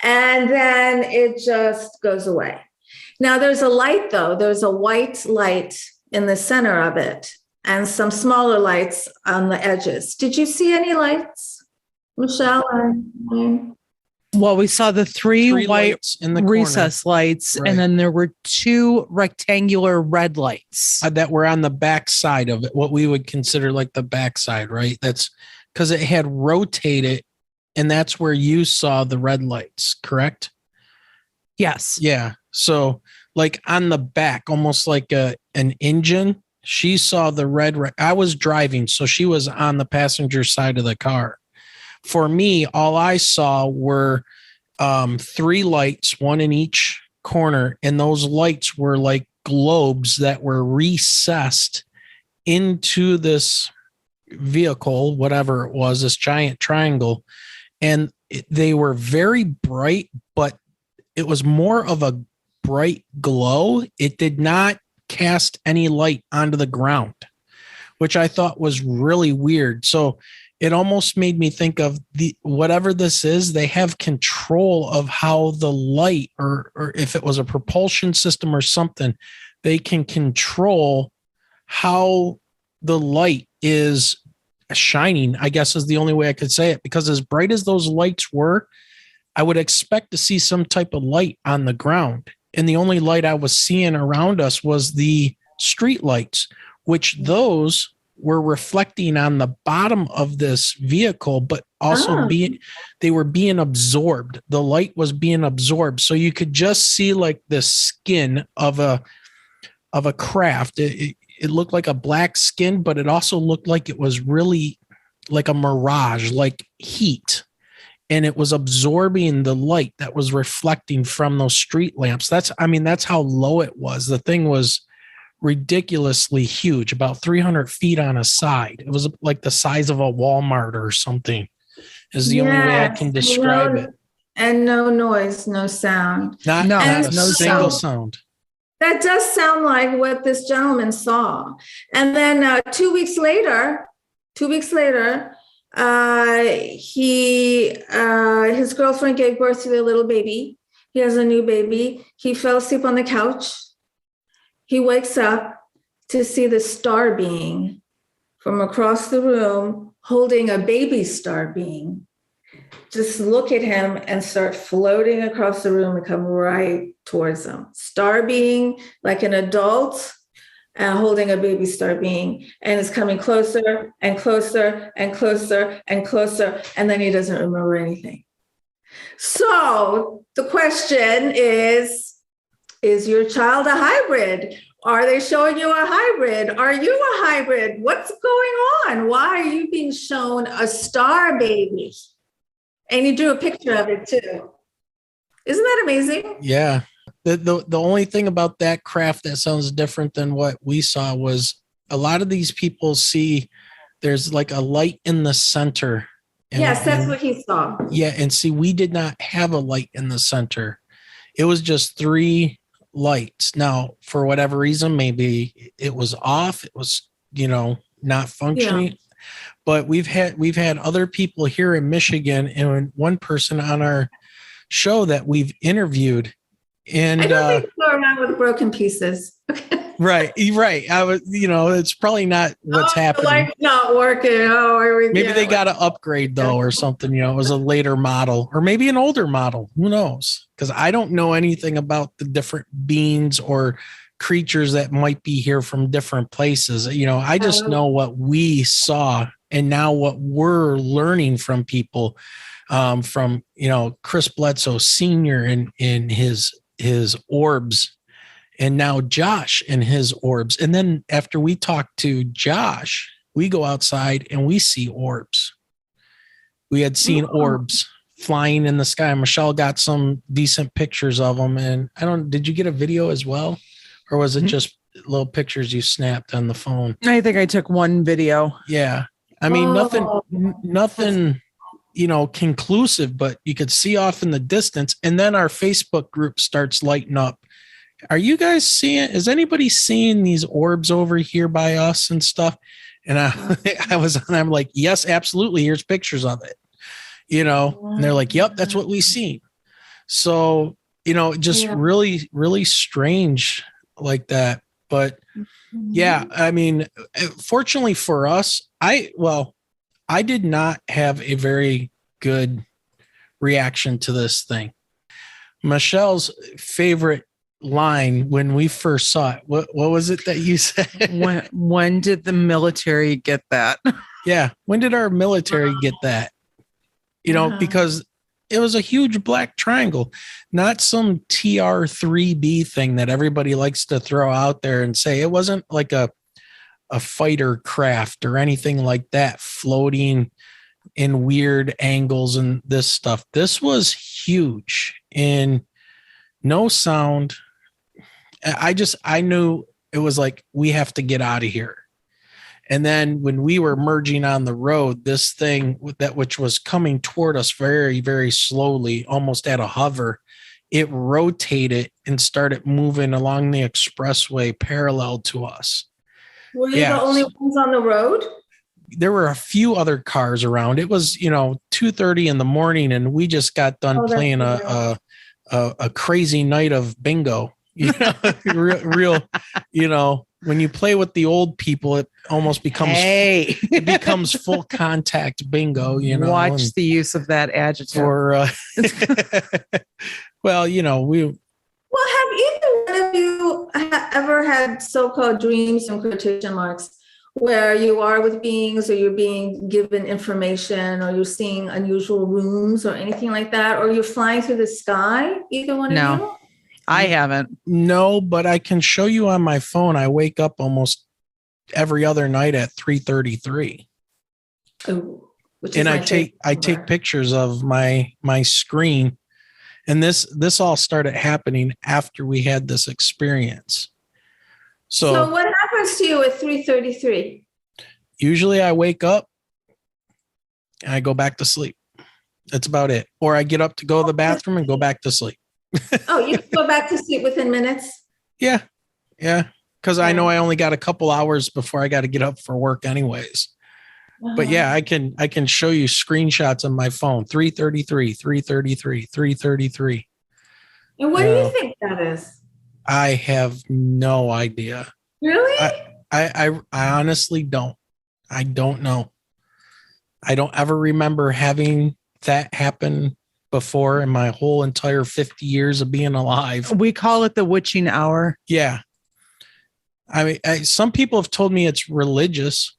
And then it just goes away. Now there's a light, though. There's a white light in the center of it and some smaller lights on the edges. Did you see any lights, Michelle? Well, we saw the three white lights in the recess corner. lights, Right. and then there were two rectangular red lights. That were on the back side of it, what we would consider like the backside, right? That's because it had rotated, and that's where you saw the red lights, correct? Yes. Yeah. So like on the back, almost like an engine, she saw the red. I was driving, so she was on the passenger side of the car. For me, all I saw were three lights, one in each corner, and those lights were like globes that were recessed into this vehicle, whatever it was, this giant triangle. And they were very bright, but it was more of a bright glow. It did not cast any light onto the ground, which I thought was really weird. So it almost made me think of whatever this is, they have control of how the light, or if it was a propulsion system or something, they can control how the light is shining, I guess is the only way I could say it, because as bright as those lights were, I would expect to see some type of light on the ground. And the only light I was seeing around us was the street lights, which those were reflecting on the bottom of this vehicle, but also they were being absorbed. The light was being absorbed. So you could just see like the skin of a craft. It looked like a black skin, but it also looked like it was really like a mirage, like heat. And it was absorbing the light that was reflecting from those street lamps. That's how low it was. The thing was ridiculously huge, about 300 feet on a side. It was like the size of a Walmart or something, is the only way I can describe it. And no noise, no sound. Not a single sound. That does sound like what this gentleman saw. And then 2 weeks later, His girlfriend gave birth to a little baby. He has a new baby. He fell asleep on the couch. He wakes up to see the star being from across the room holding a baby star being. Just look at him and start floating across the room and come right towards him. Star being like an adult holding a baby star being, and it's coming closer and closer and closer and closer, and then he doesn't remember anything. So the question is your child a hybrid? Are they showing you a hybrid? Are you a hybrid? What's going on? Why are you being shown a star baby? And you drew a picture of it too. Isn't that amazing? Yeah. The only thing about that craft that sounds different than what we saw was a lot of these people see there's like a light in the center. Yes, that's what he saw. Yeah. And see, we did not have a light in the center. It was just 3 lights. Now, for whatever reason, maybe it was off. It was, not functioning. Yeah. But we've had other people here in Michigan, and one person on our show that we've interviewed. And I don't think go around with broken pieces. Right. I was, it's probably not what's happening. The light's not working. Maybe they got to upgrade though, or something. It was a later model, or maybe an older model. Who knows? Because I don't know anything about the different beings or creatures that might be here from different places. I just know what we saw, and now what we're learning from people, from Chris Bledsoe Sr. in his orbs, and now Josh and his orbs. And then after we talk to Josh, we go outside and we see orbs. We had seen orbs flying in the sky. Michelle got some decent pictures of them. And did you get a video as well? Or was it just little pictures you snapped on the phone? I think I took one video. Yeah. I mean, nothing, conclusive, but you could see off in the distance. And then our Facebook group starts lighting up. Are you guys is anybody seeing these orbs over here by us and stuff? And I'm like, yes, absolutely. Here's pictures of it, and they're like, yep, that's what we seen. So, just really, really strange like that. But yeah, I mean, fortunately for us, I did not have a very good reaction to this thing. Michelle's favorite line when we first saw it, what was it that you said? When did the military get that? Yeah. When did our military get that? Because it was a huge black triangle, not some TR-3B thing that everybody likes to throw out there and say. It wasn't like a fighter craft or anything like that floating in weird angles and this stuff. This was huge, and no sound. I knew it was like, we have to get out of here. And then when we were merging on the road, this thing which was coming toward us very, very slowly, almost at a hover, it rotated and started moving along the expressway parallel to us. Were you the only ones on the road? There were a few other cars around. It was, 2:30 in the morning, and we just got done playing a crazy night of bingo. Real, when you play with the old people, it almost becomes it becomes full contact bingo. Watch the use of that adjective. Well, have either one of you ever had so-called dreams in quotation marks, where you are with beings, or you're being given information, or you're seeing unusual rooms or anything like that, or you're flying through the sky? Either one of you? I haven't. No, but I can show you on my phone. I wake up almost every other night at 3:33. Oh, and I take pictures of my screen. And this all started happening after we had this experience. So what happens to you at 3:33? Usually I wake up and I go back to sleep. That's about it. Or I get up to go to the bathroom and go back to sleep. Oh, you go back to sleep within minutes? Yeah. Because I know I only got a couple hours before I got to get up for work anyways. But yeah, I can show you screenshots on my phone. 333, 333, 333. And what do you think that is? I have no idea. Really? I honestly don't. I don't know. I don't ever remember having that happen before in my whole entire 50 years of being alive. We call it the witching hour. Yeah. I mean, some people have told me it's religious,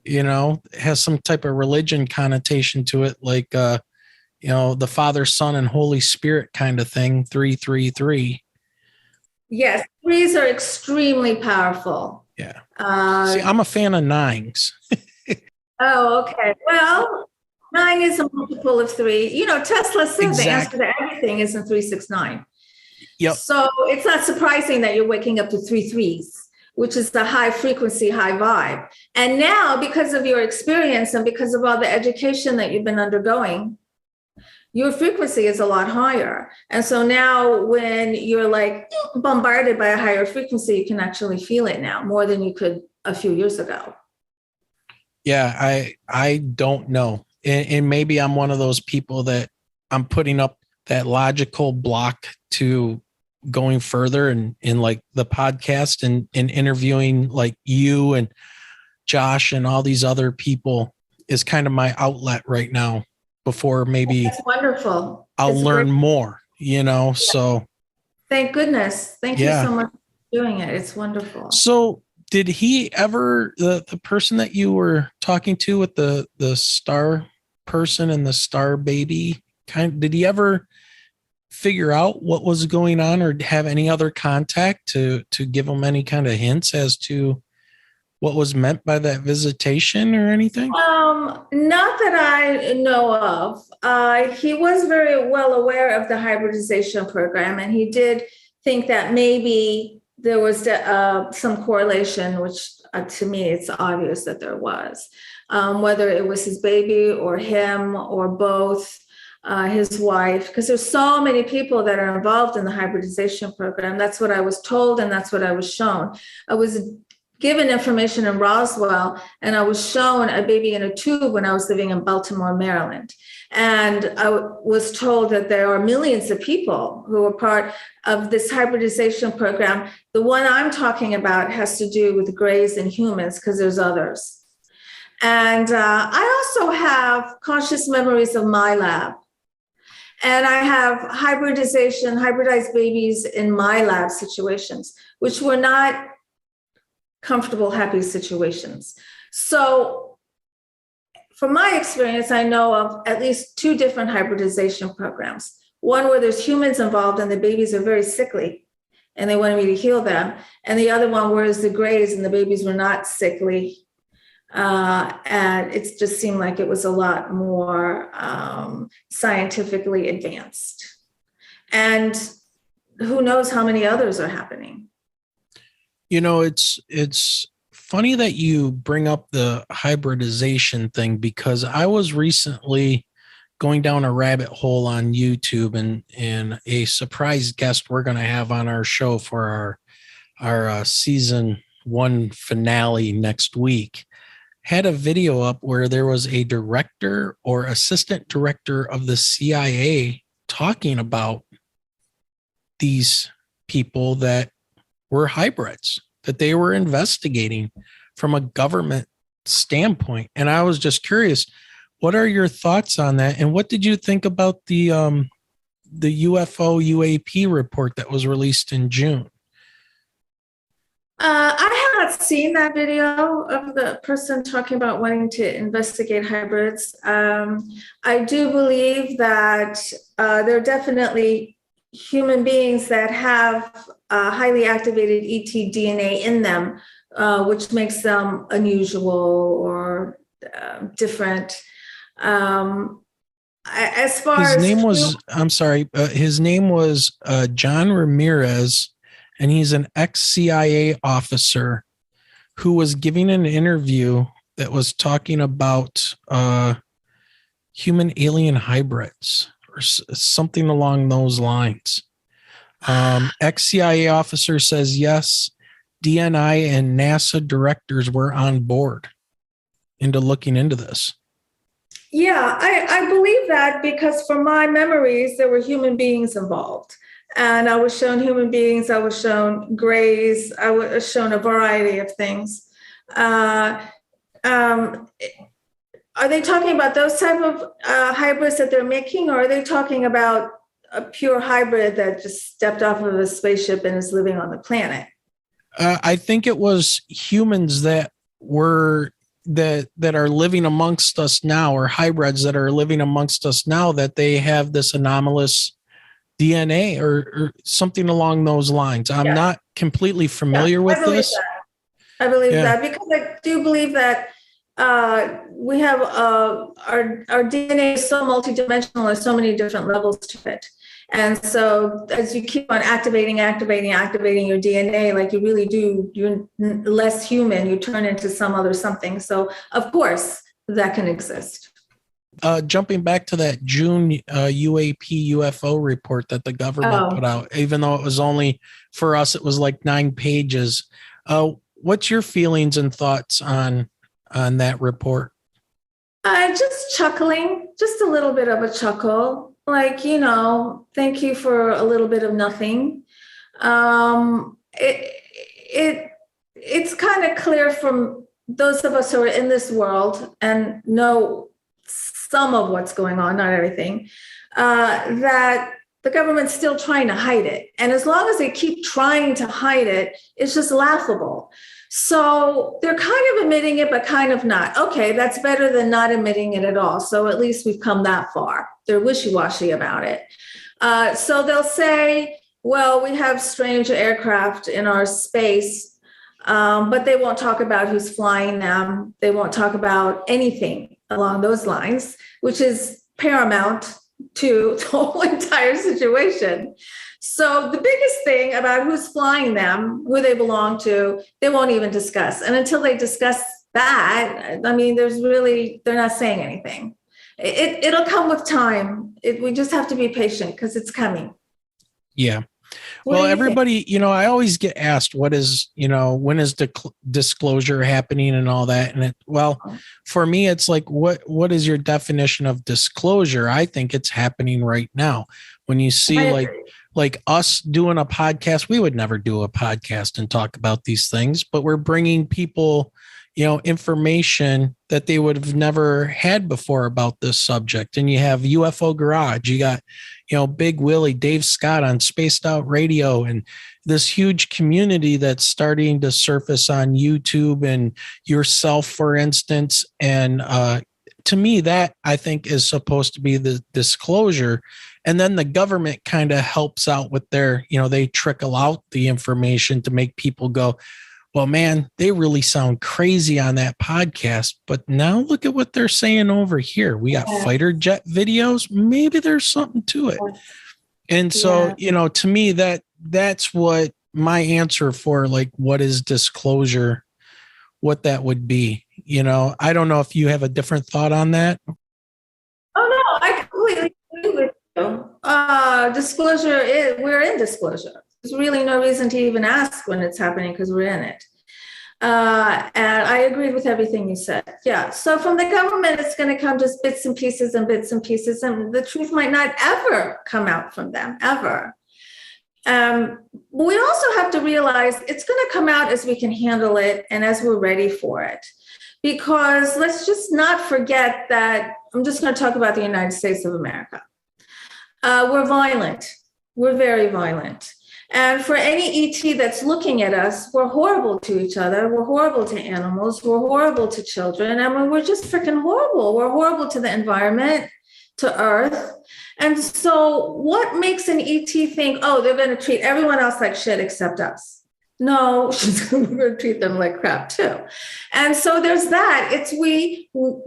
it has some type of religion connotation to it, like, the Father, Son, and Holy Spirit kind of thing, 333. Yes, threes are extremely powerful. Yeah. See, I'm a fan of nines. Oh, okay. Well, 9 is a multiple of 3. Tesla said the answer to everything is in 369. Yep. So it's not surprising that you're waking up to 3 threes, which is the high frequency, high vibe. And now, because of your experience and because of all the education that you've been undergoing, your frequency is a lot higher. And so now when you're like bombarded by a higher frequency, you can actually feel it now more than you could a few years ago. Yeah, I don't know. And maybe I'm one of those people that I'm putting up that logical block to going further in like the podcast and interviewing like you and Josh and all these other people is kind of my outlet right now before maybe that's wonderful. I'll learn more, so. Thank goodness. Thank you so much for doing it. It's wonderful. So did he ever, the person that you were talking to with the star person and the star baby did he ever figure out what was going on or have any other contact to give him any kind of hints as to what was meant by that visitation or anything? Not that I know of. He was very well aware of the hybridization program, and he did think that maybe there was some correlation, which to me, it's obvious that there was, whether it was his baby or him or both. His wife, because there's so many people that are involved in the hybridization program. That's what I was told, and that's what I was shown. I was given information in Roswell, and I was shown a baby in a tube when I was living in Baltimore, Maryland. And I was told that there are millions of people who are part of this hybridization program. The one I'm talking about has to do with grays and humans, because there's others. And I also have conscious memories of my lab. And I have hybridized babies in my lab situations, which were not comfortable, happy situations. So from my experience, I know of at least 2 different hybridization programs. One where there's humans involved and the babies are very sickly and they wanted me to heal them. And the other one where it's the grays and the babies were not sickly. And it just seemed like it was a lot more scientifically advanced. And who knows how many others are happening. It's funny that you bring up the hybridization thing, because I was recently going down a rabbit hole on YouTube, and a surprise guest we're going to have on our show for our season 1 finale next week had a video up where there was a director or assistant director of the CIA talking about these people that were hybrids, that they were investigating from a government standpoint. And I was just curious, what are your thoughts on that? And what did you think about the UFO UAP report that was released in June? I have not seen that video of the person talking about wanting to investigate hybrids. I do believe that there are definitely human beings that have highly activated ET DNA in them, which makes them unusual or different. As far as his name was John Ramirez, and he's an ex-CIA officer who was giving an interview that was talking about human alien hybrids or something along those lines. Ex-CIA officer says, yes, DNI and NASA directors were on board. into looking into this? Yeah, I believe that because from my memories, there were human beings involved. And I was shown human beings, I was shown grays, I was shown a variety of things. Are they talking about those type of hybrids that they're making, or are they talking about a pure hybrid that just stepped off of a spaceship and is living on the planet? I think it was humans that were that are living amongst us now, or hybrids that are living amongst us now, that they have this anomalous DNA or something along those lines. I'm not completely familiar with this. I believe that because I do believe that we have our DNA is so multidimensional. There's so many different levels to it. And so as you keep on activating your DNA, like you really do, you're less human, you turn into some other something. So of course that can exist. Jumping back to that June UAP UFO report that the government put out, even though it was only, for us, it was like 9 pages. What's your feelings and thoughts on that report? Just chuckling, just a little bit of a chuckle. Like, thank you for a little bit of nothing. It's kind of clear from those of us who are in this world and know some of what's going on, not everything, that the government's still trying to hide it. And as long as they keep trying to hide it, it's just laughable. So they're kind of admitting it, but kind of not. Okay, that's better than not admitting it at all. So at least we've come that far. They're wishy-washy about it. So they'll say, well, we have strange aircraft in our space, but they won't talk about who's flying them. They won't talk about anything along those lines, which is paramount to the whole entire situation. So the biggest thing about who's flying them, who they belong to, they won't even discuss. And until they discuss that, I mean, they're not saying anything. It'll come with time. We just have to be patient because it's coming. Yeah. Well, everybody, I always get asked, when is disclosure happening and all that. And for me, it's like, what is your definition of disclosure? I think it's happening right now. When you see like us doing a podcast, we would never do a podcast and talk about these things, but we're bringing people, information that they would have never had before about this subject. And you have UFO Garage, you got, Big Willie, Dave Scott on Spaced Out Radio, and this huge community that's starting to surface on YouTube and yourself, for instance. And to me, that I think is supposed to be the disclosure. And then the government kind of helps out with their, they trickle out the information to make people go, well, man, they really sound crazy on that podcast. But now look at what they're saying over here. We got fighter jet videos. Maybe there's something to it. And so, to me, that's what my answer for like, what is disclosure, what that would be. I don't know if you have a different thought on that. Oh, no, I completely agree with you. Disclosure we're in disclosure. There's really no reason to even ask when it's happening because we're in it. And I agree with everything you said. Yeah. So from the government, it's going to come just bits and pieces. And the truth might not ever come out from them, ever. We also have to realize it's going to come out as we can handle it and as we're ready for it. Because let's just not forget that I'm just going to talk about the United States of America. We're violent. We're very violent. And for any ET that's looking at us, we're horrible to each other. We're horrible to animals. We're horrible to children. I mean, we're just freaking horrible. We're horrible to the environment, to Earth. And so what makes an ET think, oh, they're going to treat everyone else like shit except us? No, we're going to treat them like crap too. And so there's that.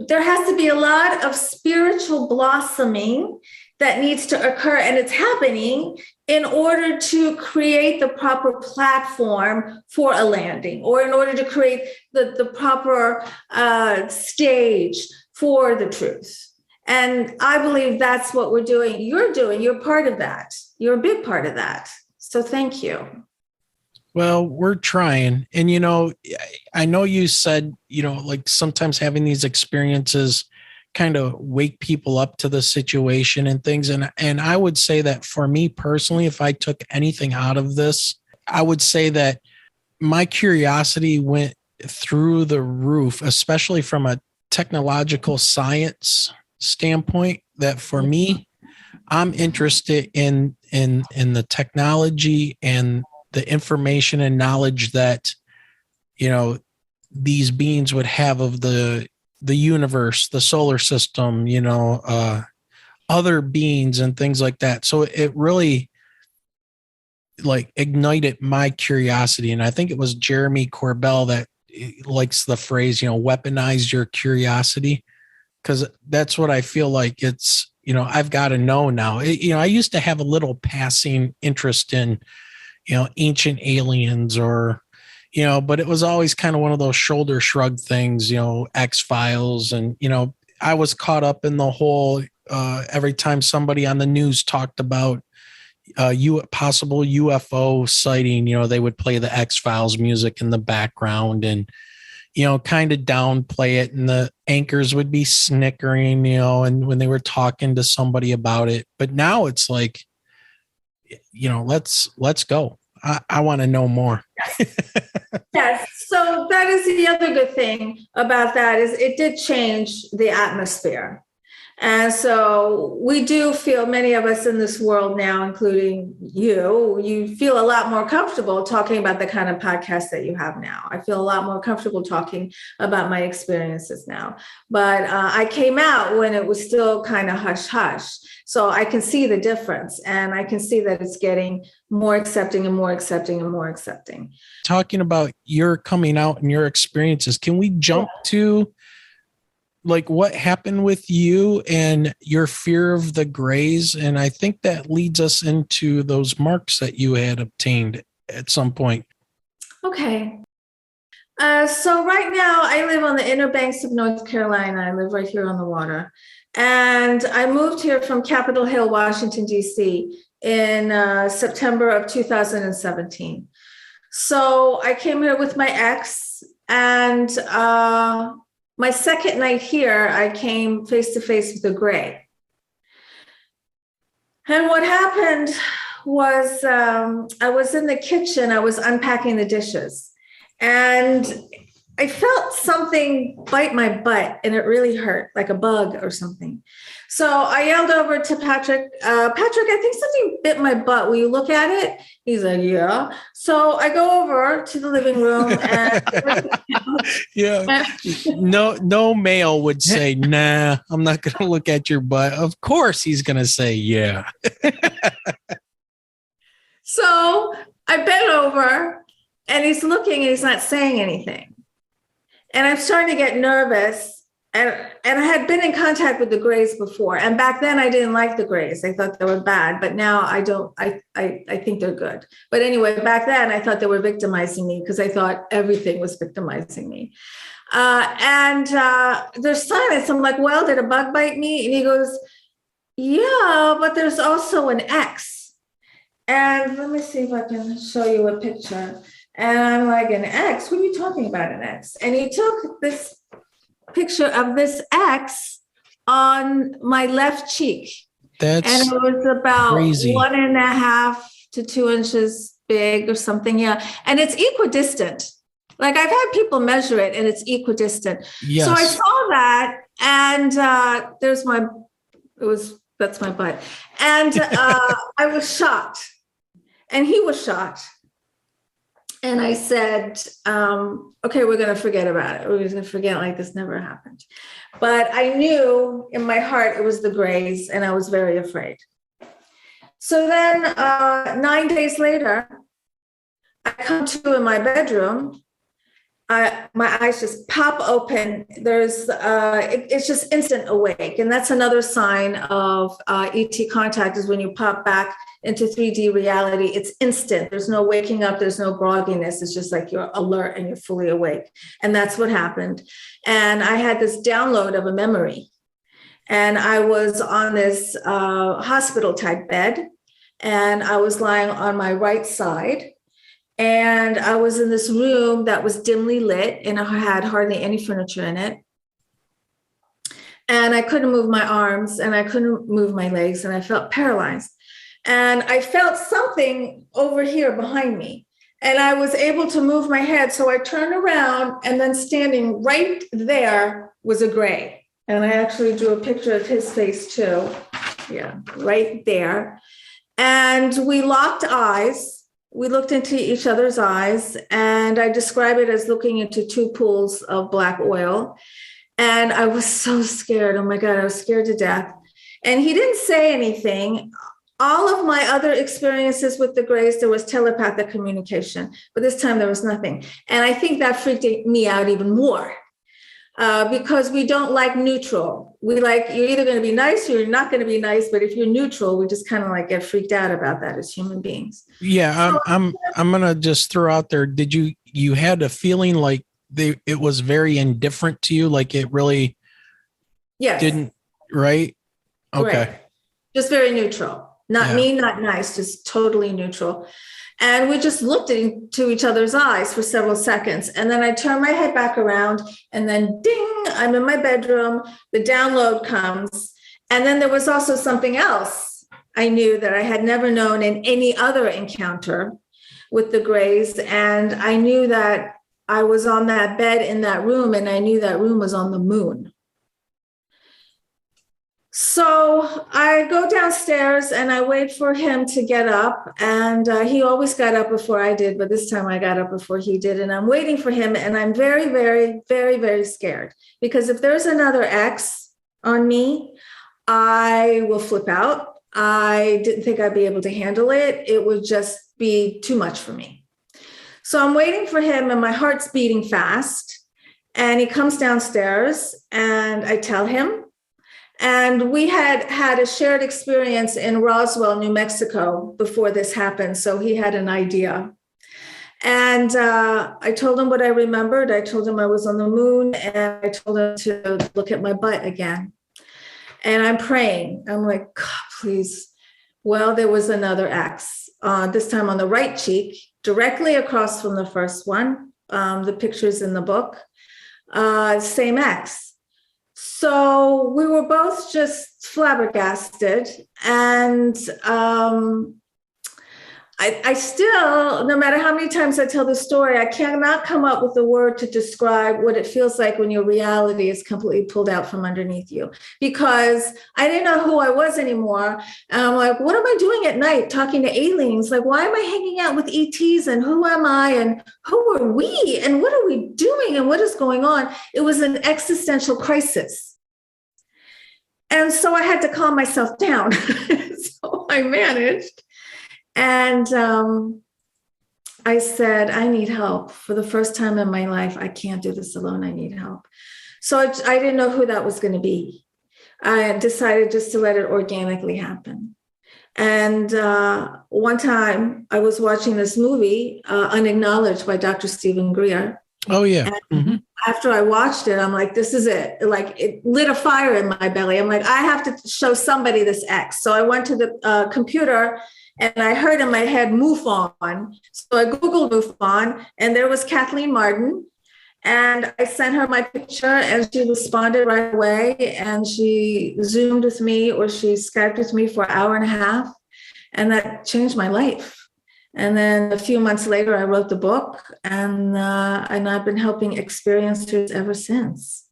There has to be a lot of spiritual blossoming that needs to occur, and it's happening in order to create the proper platform for a landing, or in order to create the proper stage for the truth. And I believe that's what we're doing. You're part of that. You're a big part of that. So thank you. Well, we're trying. And, I know you said, like sometimes having these experiences kind of wake people up to the situation and things. And I would say that for me personally, if I took anything out of this, I would say that my curiosity went through the roof, especially from a technological science standpoint, that for me, I'm interested in the technology and the information and knowledge that, these beings would have of the universe, the solar system, other beings and things like that. So it really like ignited my curiosity. And I think it was Jeremy Corbell that likes the phrase, weaponize your curiosity. Cause that's what I feel like it's, I've got to know now. I used to have a little passing interest in, ancient aliens or, but it was always kind of one of those shoulder shrug things, X-Files. And, I was caught up in the whole, every time somebody on the news talked about possible UFO sighting, they would play the X-Files music in the background and, kind of downplay it. And the anchors would be snickering, and when they were talking to somebody about it. But now it's like, let's go. I want to know more. Yes. So that is the other good thing about that is it did change the atmosphere. And so we do feel, many of us in this world now, including you feel a lot more comfortable talking about the kind of podcast that you have now. I feel a lot more comfortable talking about my experiences now. But I came out when it was still kind of hush hush. So I can see the difference, and I can see that it's getting more accepting and more accepting and more accepting. Talking about your coming out and your experiences, can we jump to like what happened with you and your fear of the grays? And I think that leads us into those marks that you had obtained at some point. Okay. So right now I live on the inner banks of North Carolina. I live right here on the water. And I moved here from Capitol Hill, Washington, D.C. in September of 2017. So I came here with my ex, and my second night here, I came face to face with a gray. And what happened was I was in the kitchen, I was unpacking the dishes, and I felt something bite my butt, and it really hurt, like a bug or something. So I yelled over to Patrick, Patrick, I think something bit my butt. Will you look at it? He's like, yeah. So I go over to the living room and yeah. No male would say, nah, I'm not going to look at your butt. Of course he's going to say, yeah. So I bent over and he's looking and he's not saying anything. And I'm starting to get nervous. And I had been in contact with the grays before. And back then I didn't like the grays. I thought they were bad, but now I don't, I think they're good. But anyway, back then I thought they were victimizing me because I thought everything was victimizing me. And there's silence. I'm like, well, did a bug bite me? And he goes, yeah, but there's also an X. And let me see if I can show you a picture. And I'm like, an X? What are you talking about, an X? And he took this picture of this X on my left cheek. And it was about crazy. 1.5 to 2 inches big or something. Yeah. And it's equidistant. Like I've had people measure it and it's equidistant. Yes. So I saw that and that's my butt. And I was shocked and he was shocked. And I said, okay, we're going to forget about it. We're just going to forget like this never happened. But I knew in my heart it was the grays, and I was very afraid. So then 9 days later, I come to in my bedroom. My eyes just pop open. It's just instant awake. And that's another sign of ET contact is when you pop back into 3D reality, it's instant. There's no waking up. There's no grogginess. It's just like you're alert and you're fully awake. And that's what happened. And I had this download of a memory. And I was on this hospital type bed, and I was lying on my right side. And I was in this room that was dimly lit and I had hardly any furniture in it. And I couldn't move my arms and I couldn't move my legs and I felt paralyzed. And I felt something over here behind me. And I was able to move my head. So I turned around and then standing right there was a gray. And I actually drew a picture of his face too. Yeah, right there. And we locked eyes. We looked into each other's eyes. And I describe it as looking into two pools of black oil. And I was so scared. Oh my God, I was scared to death. And he didn't say anything. All of my other experiences with the Greys, there was telepathic communication, but this time there was nothing. And I think that freaked me out even more because we don't like neutral. We like, you're either going to be nice or you're not going to be nice. But if you're neutral, we just kind of like get freaked out about that as human beings. Yeah, I'm going to just throw out there. Did you had a feeling like it was very indifferent to you? Like it really didn't, right? Okay. Right. Just very neutral. Not mean, not nice, just totally neutral. And we just looked into each other's eyes for several seconds. And then I turned my head back around and then ding, I'm in my bedroom. The download comes. And then there was also something else I knew that I had never known in any other encounter with the Greys. And I knew that I was on that bed in that room and I knew that room was on the moon. So I go downstairs and I wait for him to get up. And he always got up before I did, but this time I got up before he did. And I'm waiting for him. And I'm very, very, very, very scared because if there's another X on me, I will flip out. I didn't think I'd be able to handle it. It would just be too much for me. So I'm waiting for him and my heart's beating fast. And he comes downstairs and I tell him. And we had a shared experience in Roswell, New Mexico before this happened. So he had an idea. And I told him what I remembered. I told him I was on the moon and I told him to look at my butt again. And I'm praying. I'm like, God, please. Well, there was another X, this time on the right cheek, directly across from the first one. The picture's in the book. Same X. So we were both just flabbergasted. And I still, no matter how many times I tell the story, I cannot come up with a word to describe what it feels like when your reality is completely pulled out from underneath you. Because I didn't know who I was anymore. And I'm like, what am I doing at night talking to aliens? Like, why am I hanging out with ETs? And who am I? And who are we? And what are we doing? And what is going on? It was an existential crisis. And so I had to calm myself down. So I managed. And I said, I need help. For the first time in my life, I can't do this alone. I need help. So I didn't know who that was going to be. I decided just to let it organically happen. And one time I was watching this movie, Unacknowledged by Dr. Stephen Greer. Oh, yeah. After I watched it, I'm like, this is it. Like it lit a fire in my belly. I'm like, I have to show somebody this X. So I went to the computer and I heard in my head MUFON. So I Googled MUFON and there was Kathleen Martin. And I sent her my picture and she responded right away. And she Zoomed with me or she Skyped with me for an hour and a half. And that changed my life. And then a few months later, I wrote the book and I've been helping experiencers ever since.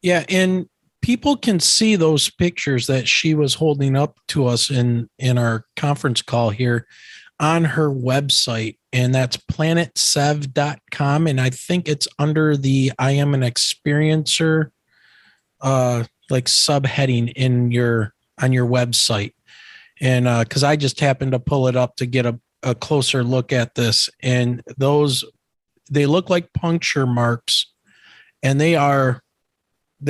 Yeah. And people can see those pictures that she was holding up to us in our conference call here on her website. And that's planetsev.com. And I think it's under the I am an experiencer like subheading on your website. And because I just happened to pull it up to get a closer look at this, and they look like puncture marks, and they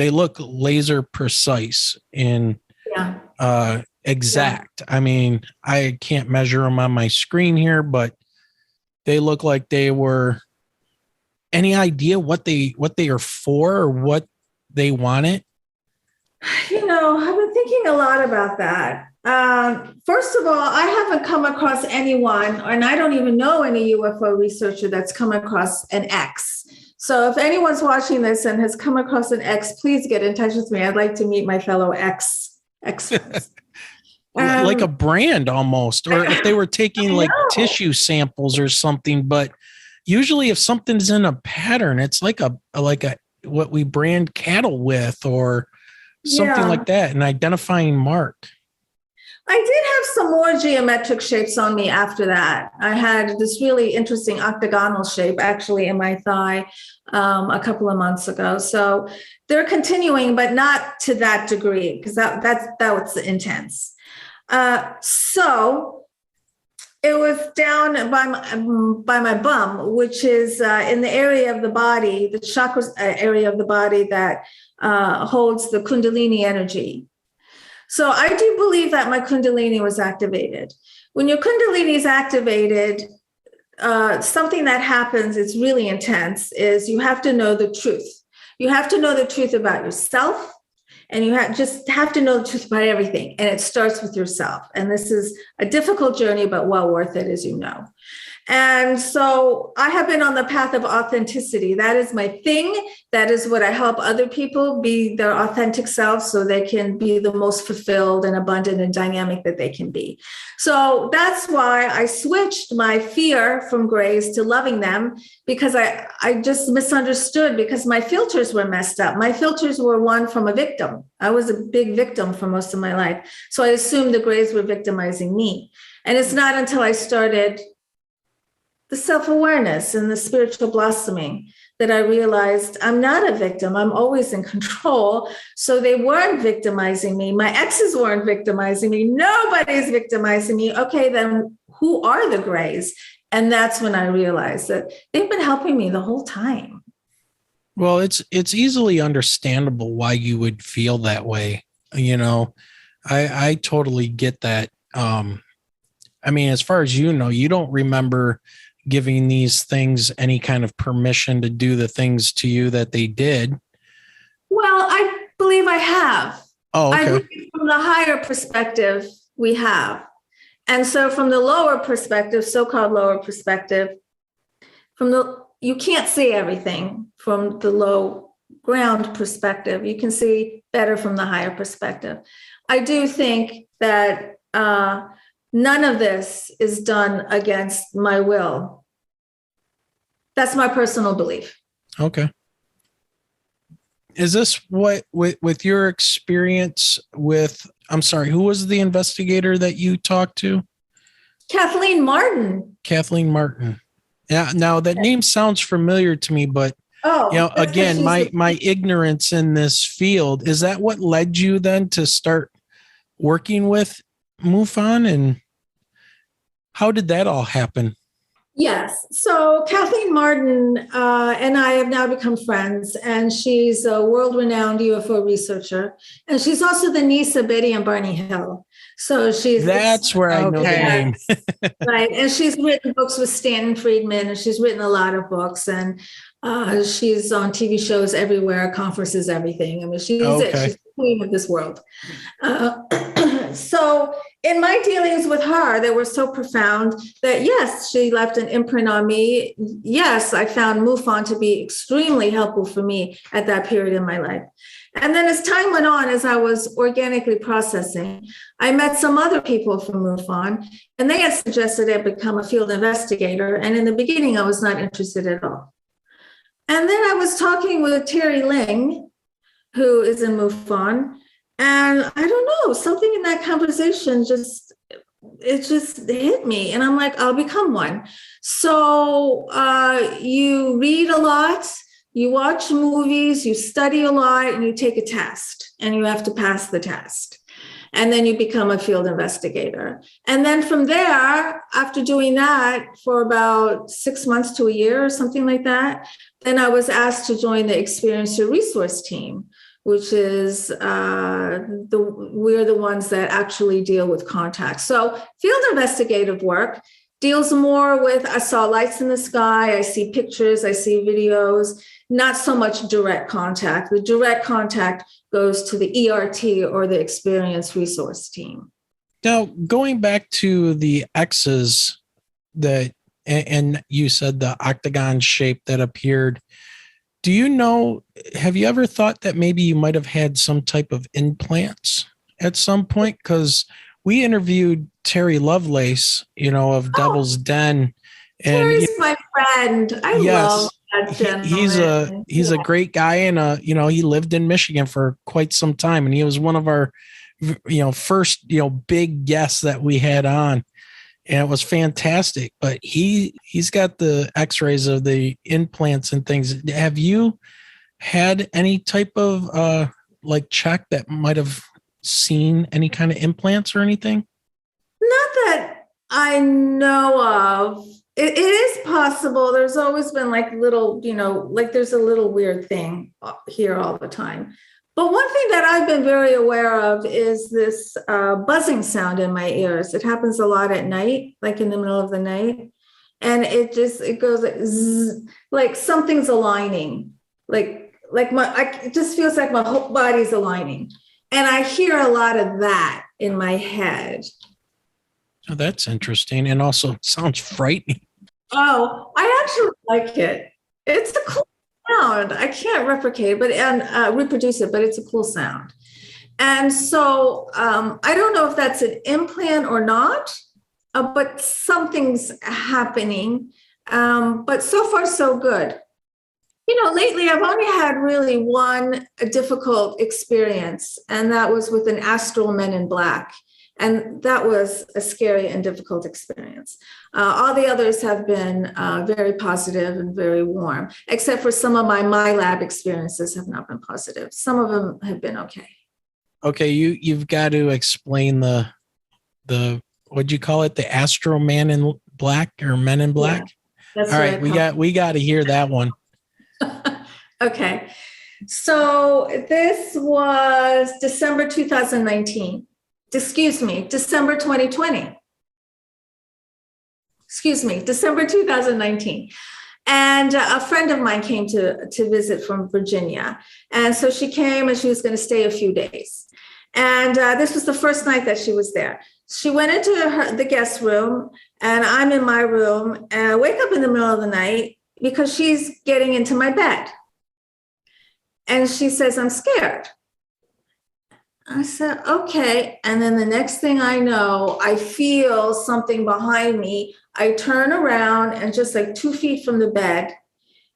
look laser precise and exact. I mean, I can't measure them on my screen here, but they look like they were. Any idea what they are for or what they wanted? I've been thinking a lot about that. First of all, I haven't come across anyone, and I don't even know any UFO researcher that's come across an X. So if anyone's watching this and has come across an X, please get in touch with me. I'd like to meet my fellow X-fans. Like a brand almost, or if they were taking like tissue samples or something. But usually if something's in a pattern, it's like a what we brand cattle with or something like that, an identifying mark. I did have some more geometric shapes on me after that. I had this really interesting octagonal shape actually in my thigh a couple of months ago. So they're continuing, but not to that degree, because that was intense. So it was down by my bum, which is in the area of the body, the chakra area of the body that holds the Kundalini energy. So I do believe that my Kundalini was activated. When your Kundalini is activated, something that happens, it's really intense, is you have to know the truth. You have to know the truth about yourself, and you just have to know the truth about everything. And it starts with yourself. And this is a difficult journey, but well worth it, as you know. And so I have been on the path of authenticity. That is my thing. That is what I help other people be their authentic selves so they can be the most fulfilled and abundant and dynamic that they can be. So that's why I switched my fear from grays to loving them, because I just misunderstood, because my filters were messed up. My filters were one from a victim. I was a big victim for most of my life. So I assumed the grays were victimizing me. And it's not until I started the self-awareness and the spiritual blossoming that I realized I'm not a victim. I'm always in control. So they weren't victimizing me. My exes weren't victimizing me. Nobody's victimizing me. Okay, then who are the grays? And that's when I realized that they've been helping me the whole time. Well, it's easily understandable why you would feel that way. You know, I totally get that. I mean, as far as you know, you don't remember giving these things any kind of permission to do the things to you that they did. Well, I believe I have. Oh, okay. I believe from the higher perspective, we have. And so from the lower perspective, so-called lower perspective, you can't see everything from the low ground perspective. You can see better from the higher perspective. I do think that none of this is done against my will. That's my personal belief. Okay. Is this what, with your experience with, I'm sorry, who was the investigator that you talked to? Kathleen Martin. Kathleen Martin. Yeah. Now that name sounds familiar to me, but again, my ignorance in this field, is that what led you then to start working with MUFON, and how did that all happen? Yes. So Kathleen Martin and I have now become friends, and she's a world-renowned UFO researcher, and she's also the niece of Betty and Barney Hill. So that's where I know the name. Right. And she's written books with Stanton Friedman, and she's written a lot of books, and she's on TV shows everywhere, conferences, everything. I mean, she's the queen of this world. So in my dealings with her, they were so profound that, yes, she left an imprint on me. Yes, I found MUFON to be extremely helpful for me at that period in my life. And then as time went on, as I was organically processing, I met some other people from MUFON, and they had suggested I become a field investigator. And in the beginning, I was not interested at all. And then I was talking with Terry Ling, who is in MUFON, and I don't know, something in that conversation just hit me. And I'm like, I'll become one. So you read a lot, you watch movies, you study a lot, and you take a test, and you have to pass the test. And then you become a field investigator. And then from there, after doing that for about 6 months to a year or something like that, then I was asked to join the Experiencer Resource Team, which is we're the ones that actually deal with contacts. So field investigative work deals more with, I saw lights in the sky, I see pictures, I see videos, not so much direct contact. The direct contact goes to the ERT, or the Experience Resource Team. Now, going back to the X's that, and you said the octagon shape that appeared, do you know, have you ever thought that maybe you might have had some type of implants at some point? Because we interviewed Terry Lovelace, of Devil's Den. And Terry's my friend. I love that gentleman. He's a great guy, and he lived in Michigan for quite some time, and he was one of our first big guests that we had on, and it was fantastic. But he's got the X-rays of the implants and things. Have you had any type of check that might have seen any kind of implants or anything? Not that I know of. It is possible. There's always been little, there's a little weird thing here all the time. But one thing that I've been very aware of is this buzzing sound in my ears. It happens a lot at night, like in the middle of the night. And it goes like zzz, like something's aligning. It just feels like my whole body's aligning. And I hear a lot of that in my head. Oh, that's interesting. And also sounds frightening. Oh, I actually like it. It's a cool sound. I can't replicate it, and reproduce it, but it's a cool sound. And so I don't know if that's an implant or not, but something's happening. But so far, so good. Lately I've only had really one difficult experience, and that was with an astral men in black. And that was a scary and difficult experience. All the others have been very positive and very warm, except for some of my lab experiences have not been positive. Some of them have been okay. Okay, you've got to explain the what'd you call it? The Astro Man in Black or Men in Black? Yeah, all right, we got to hear that one. Okay, so this was December 2019. December 2020. December 2019. And a friend of mine came to visit from Virginia. And so she came and she was going to stay a few days. And this was the first night that she was there. She went into the guest room, and I'm in my room, and I wake up in the middle of the night because she's getting into my bed. And she says, "I'm scared." I said, okay. And then the next thing I know, I feel something behind me. I turn around, and just like 2 feet from the bed,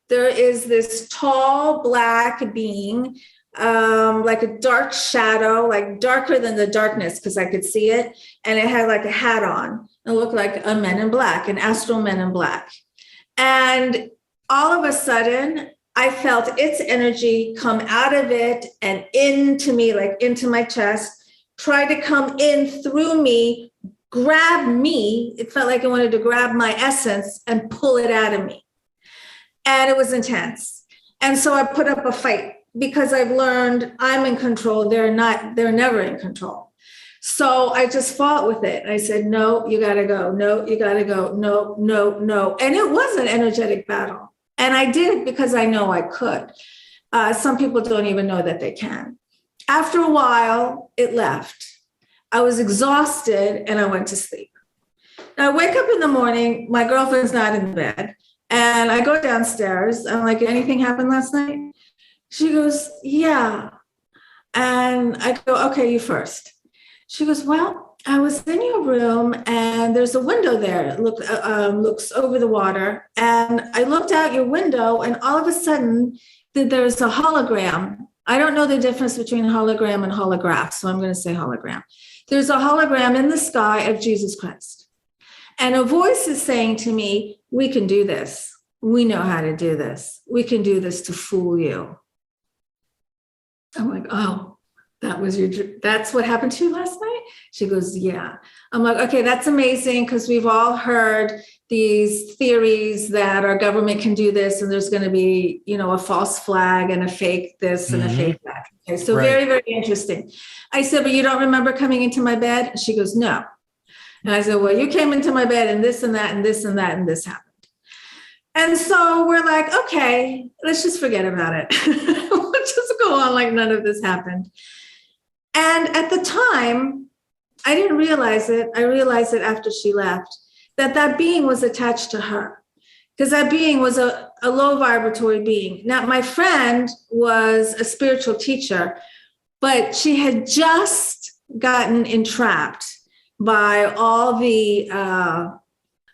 there is this tall black being, like a dark shadow, like darker than the darkness because I could see it. And it had like a hat on. It looked like a Men in Black, an astral Men in Black. And all of a sudden, I felt its energy come out of it and into me, like into my chest, try to come in through me, grab me. It felt like it wanted to grab my essence and pull it out of me. And it was intense. And so I put up a fight because I've learned I'm in control. They're never in control. So I just fought with it. I said, no, you got to go. No, you got to go. No, no, no. And it was an energetic battle. And I did it because I know I could. Some people don't even know that they can. After a while, it left. I was exhausted and I went to sleep. Now, I wake up in the morning, my girlfriend's not in bed, and I go downstairs. I'm like, anything happened last night? She goes, yeah. And I go, okay, you first. She goes, well, I was in your room and there's a window there. It looks over the water. And I looked out your window and all of a sudden there's a hologram. I don't know the difference between hologram and holograph, so I'm going to say hologram. There's a hologram in the sky of Jesus Christ. And a voice is saying to me, we can do this. We know how to do this. We can do this to fool you. I'm like, oh. That's what happened to you last night? She goes, yeah. I'm like, okay, that's amazing because we've all heard these theories that our government can do this and there's going to be, a false flag and a fake this and a fake that. Okay, so right. Very, very interesting. I said, but you don't remember coming into my bed? And she goes, no. And I said, well, you came into my bed and this and that and this and that and this happened. And so we're like, okay, let's just forget about it. We'll just go on like none of this happened. And at the time, I didn't realize it. I realized it after she left, that being was attached to her, because that being was a low vibratory being. Now, my friend was a spiritual teacher, but she had just gotten entrapped by all the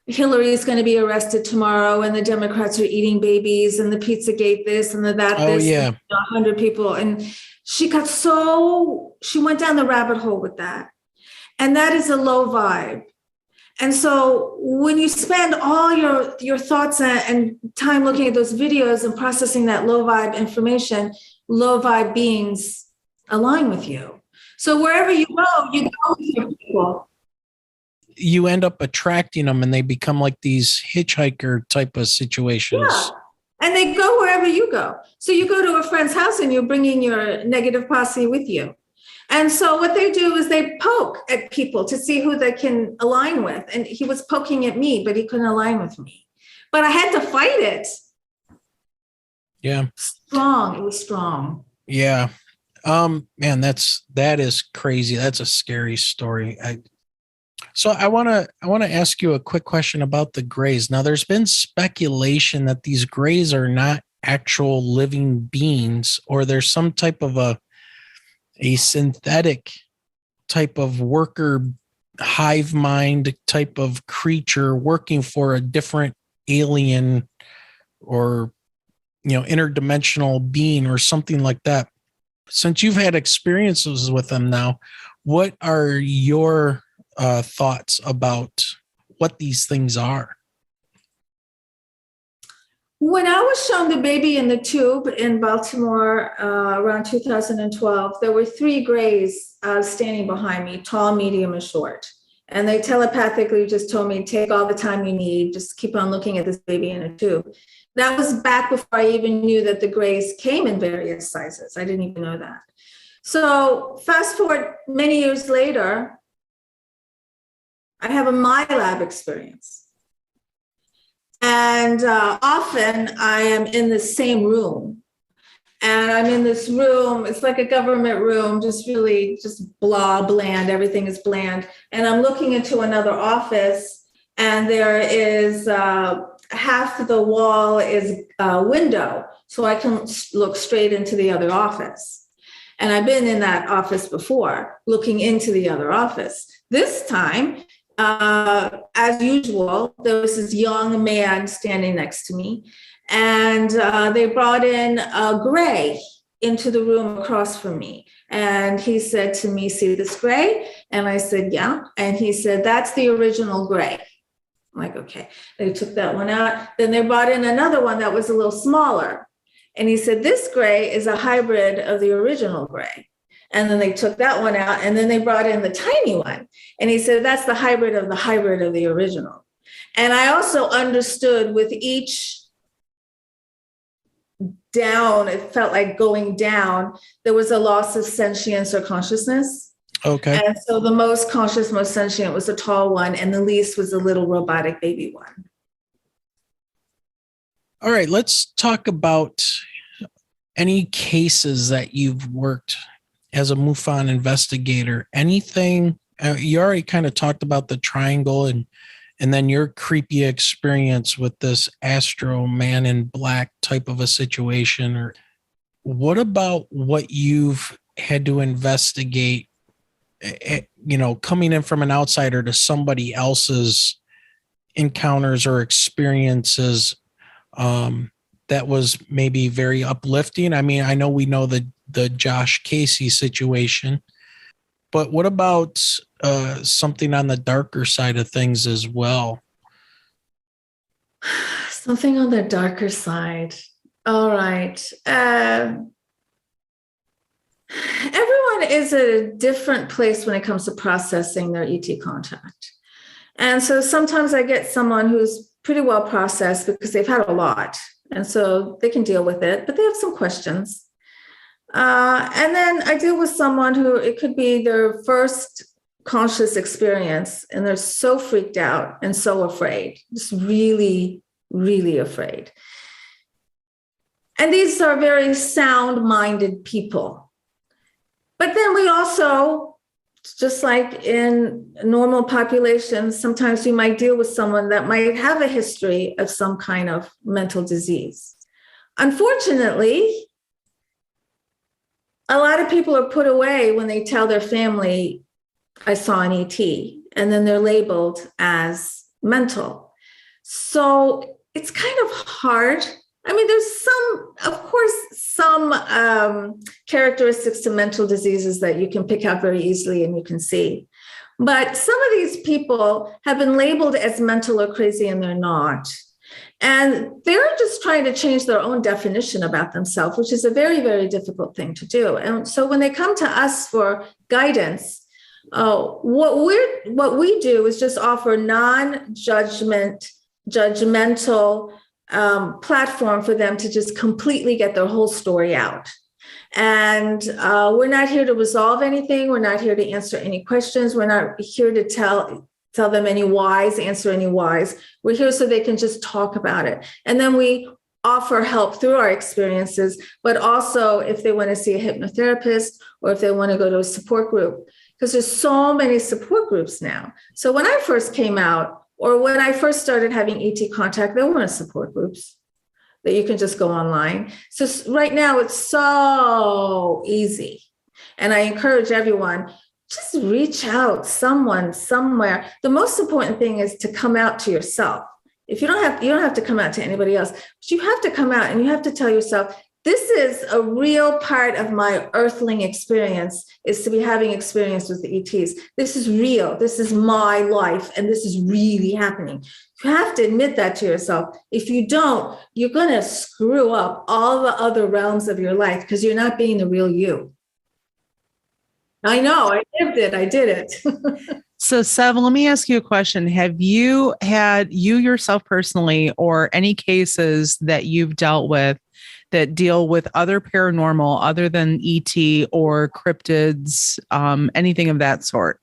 Hillary's going to be arrested tomorrow, and the Democrats are eating babies, and the Pizzagate this and the that. Oh, this, yeah. 100 people. And she went down the rabbit hole with that. And that is a low vibe. And so when you spend all your thoughts and time looking at those videos and processing that low vibe information, low vibe beings align with you. So wherever you go with your people. You end up attracting them, and they become like these hitchhiker type of situations. Yeah. And they go wherever you go. So you go to a friend's house and you're bringing your negative posse with you. And so what they do is they poke at people to see who they can align with. And he was poking at me, but he couldn't align with me. But I had to fight it. Yeah. Strong. It was strong. Yeah. Man, that is crazy. That's a scary story. So I want to ask you a quick question about the grays. Now, there's been speculation that these grays are not actual living beings, or there's some type of a synthetic type of worker hive mind type of creature working for a different alien or, interdimensional being or something like that. Since you've had experiences with them now, what are your thoughts about what these things are? When I was shown the baby in the tube in Baltimore around 2012, there were 3 grays standing behind me, tall, medium, and short. And they telepathically just told me, take all the time you need, just keep on looking at this baby in a tube. That was back before I even knew that the grays came in various sizes. I didn't even know that. So fast forward many years later, I have a MyLab experience. And often I am in the same room. And I'm in this room, it's like a government room, just blah, bland, everything is bland. And I'm looking into another office, and there is half of the wall is a window, so I can look straight into the other office. And I've been in that office before, looking into the other office. This time, as usual, there was this young man standing next to me, and they brought in a gray into the room across from me. And he said to me, see this gray? And I said, yeah. And he said, that's the original gray. I'm like, okay. They took that one out. Then they brought in another one that was a little smaller. And he said, this gray is a hybrid of the original gray. And then they took that one out, and then they brought in the tiny one. And he said, that's the hybrid of the original. And I also understood with each down, it felt like going down, there was a loss of sentience or consciousness. Okay. And so the most conscious, most sentient was the tall one, and the least was the little robotic baby one. All right, let's talk about any cases that you've worked as a MUFON investigator. Anything, you already kind of talked about the triangle and then your creepy experience with this Astro Man in Black type of a situation. Or what about what you've had to investigate, coming in from an outsider to somebody else's encounters or experiences that was maybe very uplifting? I mean, I know we know the Josh Casey situation, but what about something on the darker side of things as well? Something on the darker side. All right. Everyone is at a different place when it comes to processing their ET contact. And so sometimes I get someone who's pretty well processed because they've had a lot. And so they can deal with it, but they have some questions. And then I deal with someone who it could be their first conscious experience, and they're so freaked out and so afraid, just really, really afraid. And these are very sound-minded people. But then we also just like in normal populations, sometimes you might deal with someone that might have a history of some kind of mental disease. Unfortunately, a lot of people are put away when they tell their family, I saw an ET, and then they're labeled as mental. So it's kind of hard. I mean, there's some characteristics to mental diseases that you can pick out very easily and you can see. But some of these people have been labeled as mental or crazy, and they're not. And they're just trying to change their own definition about themselves, which is a very, very difficult thing to do. And so when they come to us for guidance, what we do is just offer judgmental platform for them to just completely get their whole story out. And we're not here to resolve anything. We're not here to answer any questions. We're not here to tell them any whys, answer any whys. We're here so they can just talk about it. And then we offer help through our experiences, but also if they want to see a hypnotherapist or if they want to go to a support group, because there's so many support groups now. So when I first came out, or when I first started having ET contact, there weren't support groups that you can just go online. So right now it's so easy. And I encourage everyone, just reach out someone somewhere. The most important thing is to come out to yourself. If you don't have to come out to anybody else, but you have to come out and you have to tell yourself, this is a real part of my earthling experience, is to be having experience with the ETs. This is real. This is my life. And this is really happening. You have to admit that to yourself. If you don't, you're going to screw up all the other realms of your life because you're not being the real you. I know. I lived it. I did it. So, Sev, let me ask you a question. Have you had, you yourself personally, or any cases that you've dealt with that deal with other paranormal other than ET or cryptids, anything of that sort?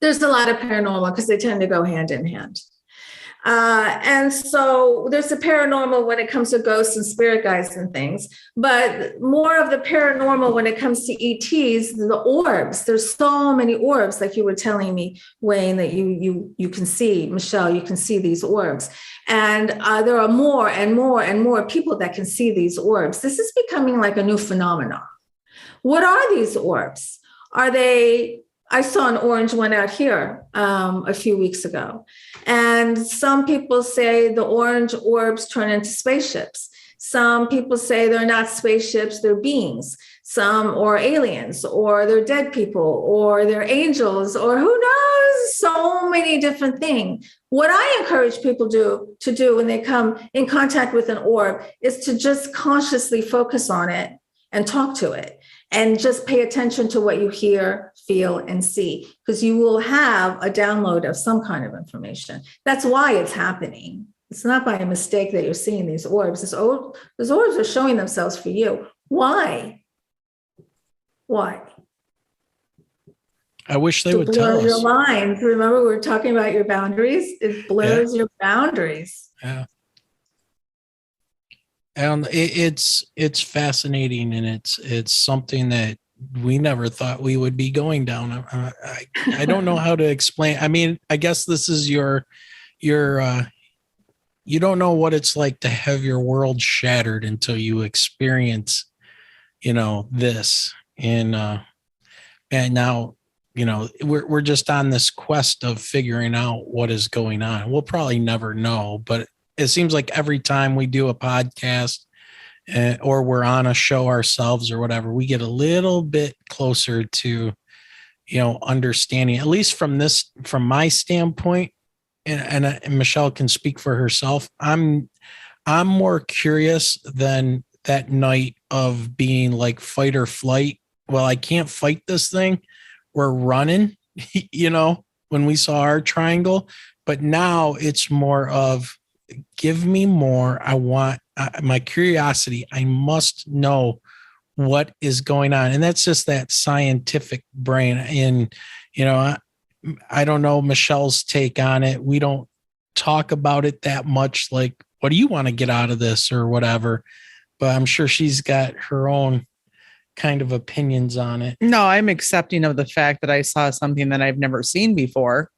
There's a lot of paranormal because they tend to go hand in hand. And so there's a paranormal when it comes to ghosts and spirit guides and things, but more of the paranormal when it comes to ETs, the orbs. There's so many orbs, like you were telling me, Wayne, that you can see, Michelle, you can see these orbs. And there are more and more and more people that can see these orbs. This is becoming like a new phenomenon. What are these orbs? I saw an orange one out here a few weeks ago. And some people say the orange orbs turn into spaceships. Some people say they're not spaceships, they're beings. Some or aliens, or they're dead people, or they're angels, or who knows, so many different things. What I encourage people to do when they come in contact with an orb is to just consciously focus on it and talk to it. And just pay attention to what you hear, feel, and see, because you will have a download of some kind of information. That's why it's happening. It's not by a mistake that you're seeing these orbs. These orbs are showing themselves for you. Why? Why? I wish they would tell us. Your lines. Remember, we were talking about your boundaries. It blurs your boundaries. Yeah. And it's fascinating, and it's something that we never thought we would be going down. I don't know how to explain. I mean, I guess this is your you don't know what it's like to have your world shattered until you experience, this. And now, we're just on this quest of figuring out what is going on. We'll probably never know, but it seems like every time we do a podcast or we're on a show ourselves or whatever, we get a little bit closer to, understanding, at least from my standpoint. And Michelle can speak for herself. I'm more curious than that night of being like fight or flight. Well, I can't fight this thing. We're running, when we saw our triangle, but now it's more of, give me more. I want my curiosity. I must know what is going on. And that's just that scientific brain. And, I don't know Michelle's take on it. We don't talk about it that much. Like, what do you want to get out of this or whatever? But I'm sure she's got her own, kind of opinions on it. No, I'm accepting of the fact that I saw something that I've never seen before.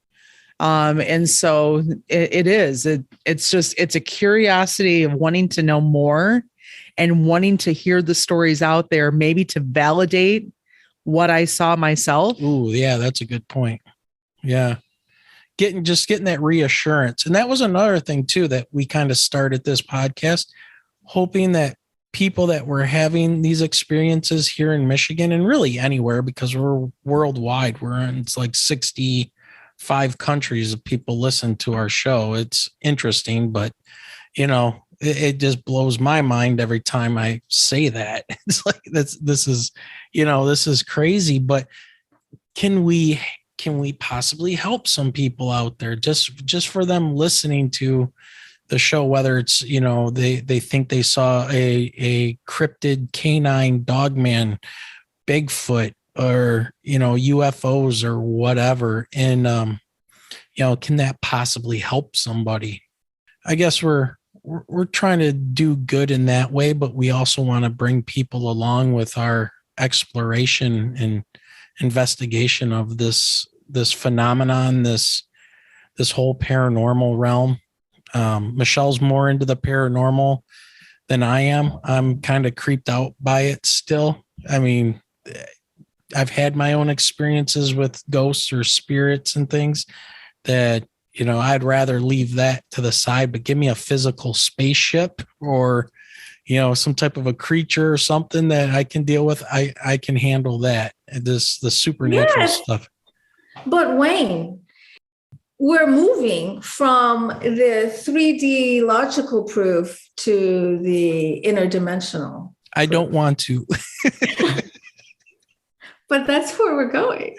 And so it's a curiosity of wanting to know more and wanting to hear the stories out there, maybe to validate what I saw myself. Ooh, yeah, that's a good point. Yeah. Getting that reassurance. And that was another thing too, that we kind of started this podcast, hoping that people that were having these experiences here in Michigan and really anywhere, because we're worldwide, it's like 65 countries of people listen to our show. It's interesting, but it just blows my mind every time I say that. It's like, this is crazy, but can we possibly help some people out there just for them listening to the show, whether it's, they think they saw a cryptid canine dogman, Bigfoot, or, UFOs or whatever. And, can that possibly help somebody? I guess we're trying to do good in that way, but we also want to bring people along with our exploration and investigation of this phenomenon, this whole paranormal realm. Michelle's more into the paranormal than I am. I'm kind of creeped out by it still. I mean, I've had my own experiences with ghosts or spirits and things that, I'd rather leave that to the side, but give me a physical spaceship or, some type of a creature or something that I can deal with. I can handle that. The supernatural stuff. But Wayne, we're moving from the 3D logical proof to the interdimensional. I don't want to. But that's where we're going.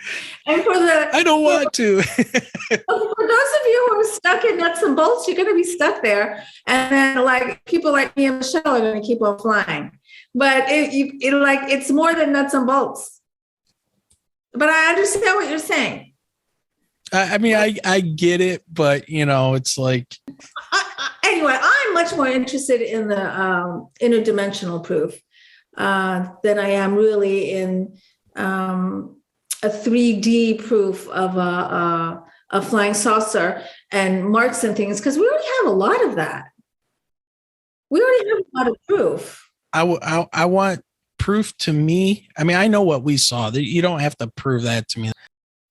And I don't want to. For those of you who are stuck in nuts and bolts, you're going to be stuck there. And then like people like me and Michelle are going to keep on flying. But it's more than nuts and bolts. But I understand what you're saying. I mean, I get it, but it's like. Anyway, I'm much more interested in the interdimensional proof than I am really in a 3D proof of a flying saucer and marks and things, because we already have a lot of that. We already have a lot of proof. I want proof to me. I mean, I know what we saw. You don't have to prove that to me.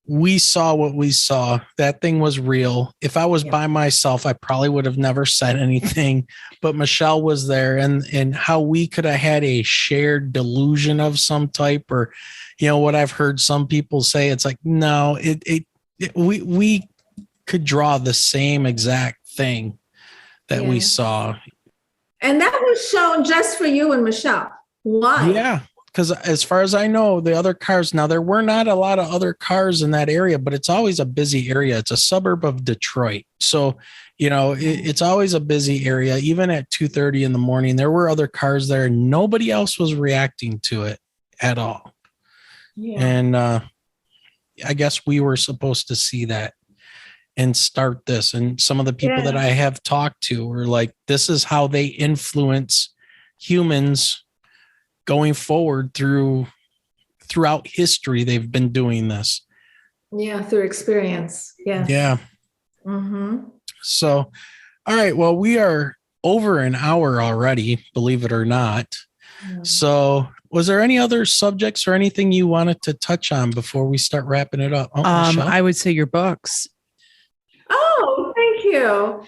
We saw what we saw. That thing was real. If I was by myself, I probably would have never said anything, but Michelle was there, and how we could have had a shared delusion of some type, or, what I've heard some people say, it's like, no, we could draw the same exact thing that we saw. And that was shown just for you and Michelle. Why? Yeah. Because as far as I know, the other cars, now there were not a lot of other cars in that area, but it's always a busy area. It's a suburb of Detroit. So, it's always a busy area. Even at 2:30 in the morning, there were other cars there. Nobody else was reacting to it at all. Yeah. And I guess we were supposed to see that and start this. And some of the people that I have talked to were like, this is how they influence humans going forward throughout history. They've been doing this. Yeah, through experience. Yeah. Yeah. Mm-hmm. So, all right. Well, we are over an hour already, believe it or not. Mm. So, was there any other subjects or anything you wanted to touch on before we start wrapping it up? I would say your books. Oh, thank you.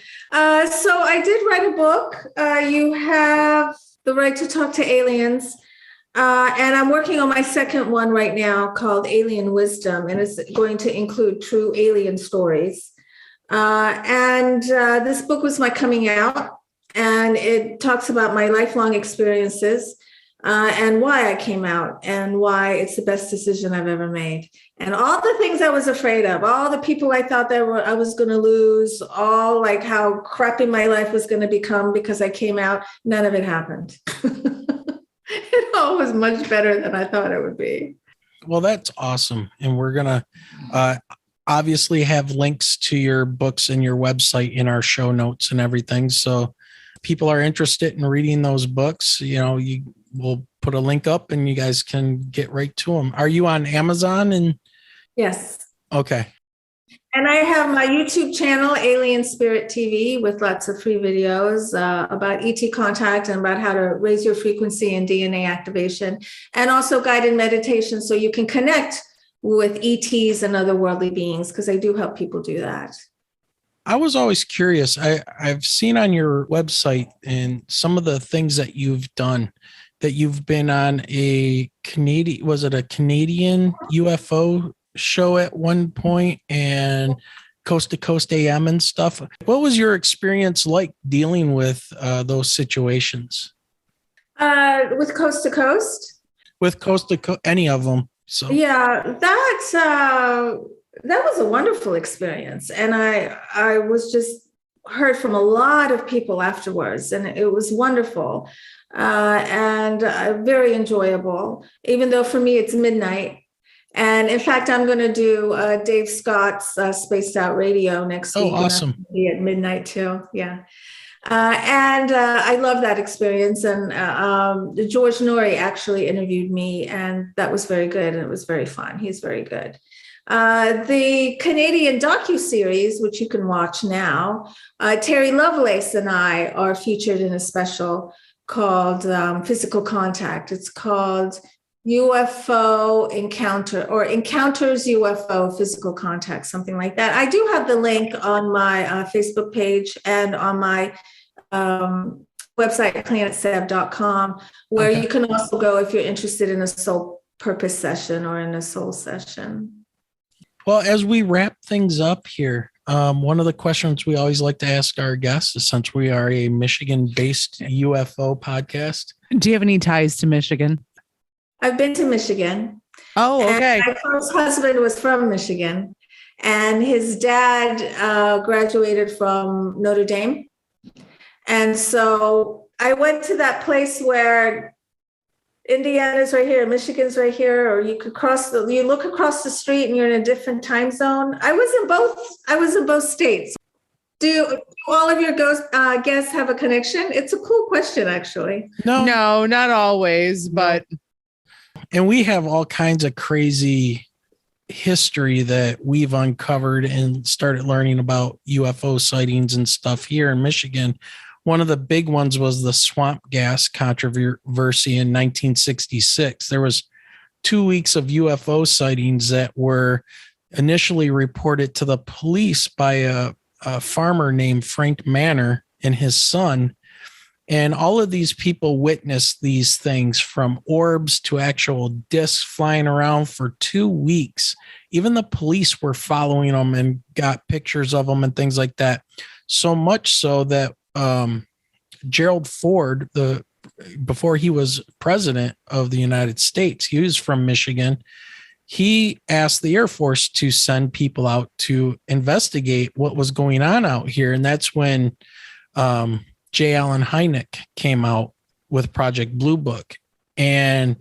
So I did write a book. You have The Right to Talk to Aliens. And I'm working on my second one right now called Alien Wisdom, and it's going to include true alien stories. And this book was my coming out, and it talks about my lifelong experiences and why I came out and why it's the best decision I've ever made. And all the things I was afraid of, all the people I thought I was going to lose, all like how crappy my life was going to become because I came out, none of it happened. It all was much better than I thought it would be. Well, that's awesome. And we're going to obviously have links to your books and your website in our show notes and everything. So people are interested in reading those books, we'll put a link up and you guys can get right to them. Are you on Amazon? And Yes. okay. And I have my YouTube channel, Alien Spirit TV, with lots of free videos about ET contact and about how to raise your frequency and DNA activation, and also guided meditation so you can connect with ETs and other worldly beings, because I do help people do that. I was always curious. I've seen on your website and some of the things that you've done, that you've been on a Canadian UFO show at one point, and Coast to Coast AM and stuff. What was your experience like dealing with those situations? With Coast to Coast? With Coast to Coast, any of them. So yeah, that was a wonderful experience. And I was just heard from a lot of people afterwards, and it was wonderful and very enjoyable, even though for me it's midnight. And in fact, I'm going to do Dave Scott's Spaced Out Radio next week. Oh, awesome. Be at midnight too. Yeah. And I love that experience. And George Norrie actually interviewed me, and that was very good. And it was very fun. He's very good. The Canadian docuseries, which you can watch now, Terry Lovelace and I are featured in a special called Physical Contact. It's called UFO Encounter, or Encounters UFO Physical Contact, something like that. I do have the link on my Facebook page and on my website, planetsev.com, where you can also go if you're interested in a soul purpose session or in a soul session. Well, as we wrap things up here, one of the questions we always like to ask our guests is, since we are a Michigan-based UFO podcast. Do you have any ties to Michigan? I've been to Michigan. Oh, okay. And my first husband was from Michigan, and his dad graduated from Notre Dame. And so I went to that place where Indiana's right here, Michigan's right here, or you look across the street and you're in a different time zone. I was in both states. Do all of your guests have a connection? It's a cool question, actually. No, not always, but. And we have all kinds of crazy history that we've uncovered and started learning about UFO sightings and stuff here in Michigan. One of the big ones was the swamp gas controversy in 1966. There was 2 weeks of UFO sightings that were initially reported to the police by a farmer named Frank Manor and his son. And all of these people witnessed these things, from orbs to actual discs flying around for 2 weeks. Even the police were following them and got pictures of them and things like that. So much so that Gerald Ford, before he was president of the United States, he was from Michigan. He asked the Air Force to send people out to investigate what was going on out here. And that's when J. Allen Hynek came out with Project Blue Book and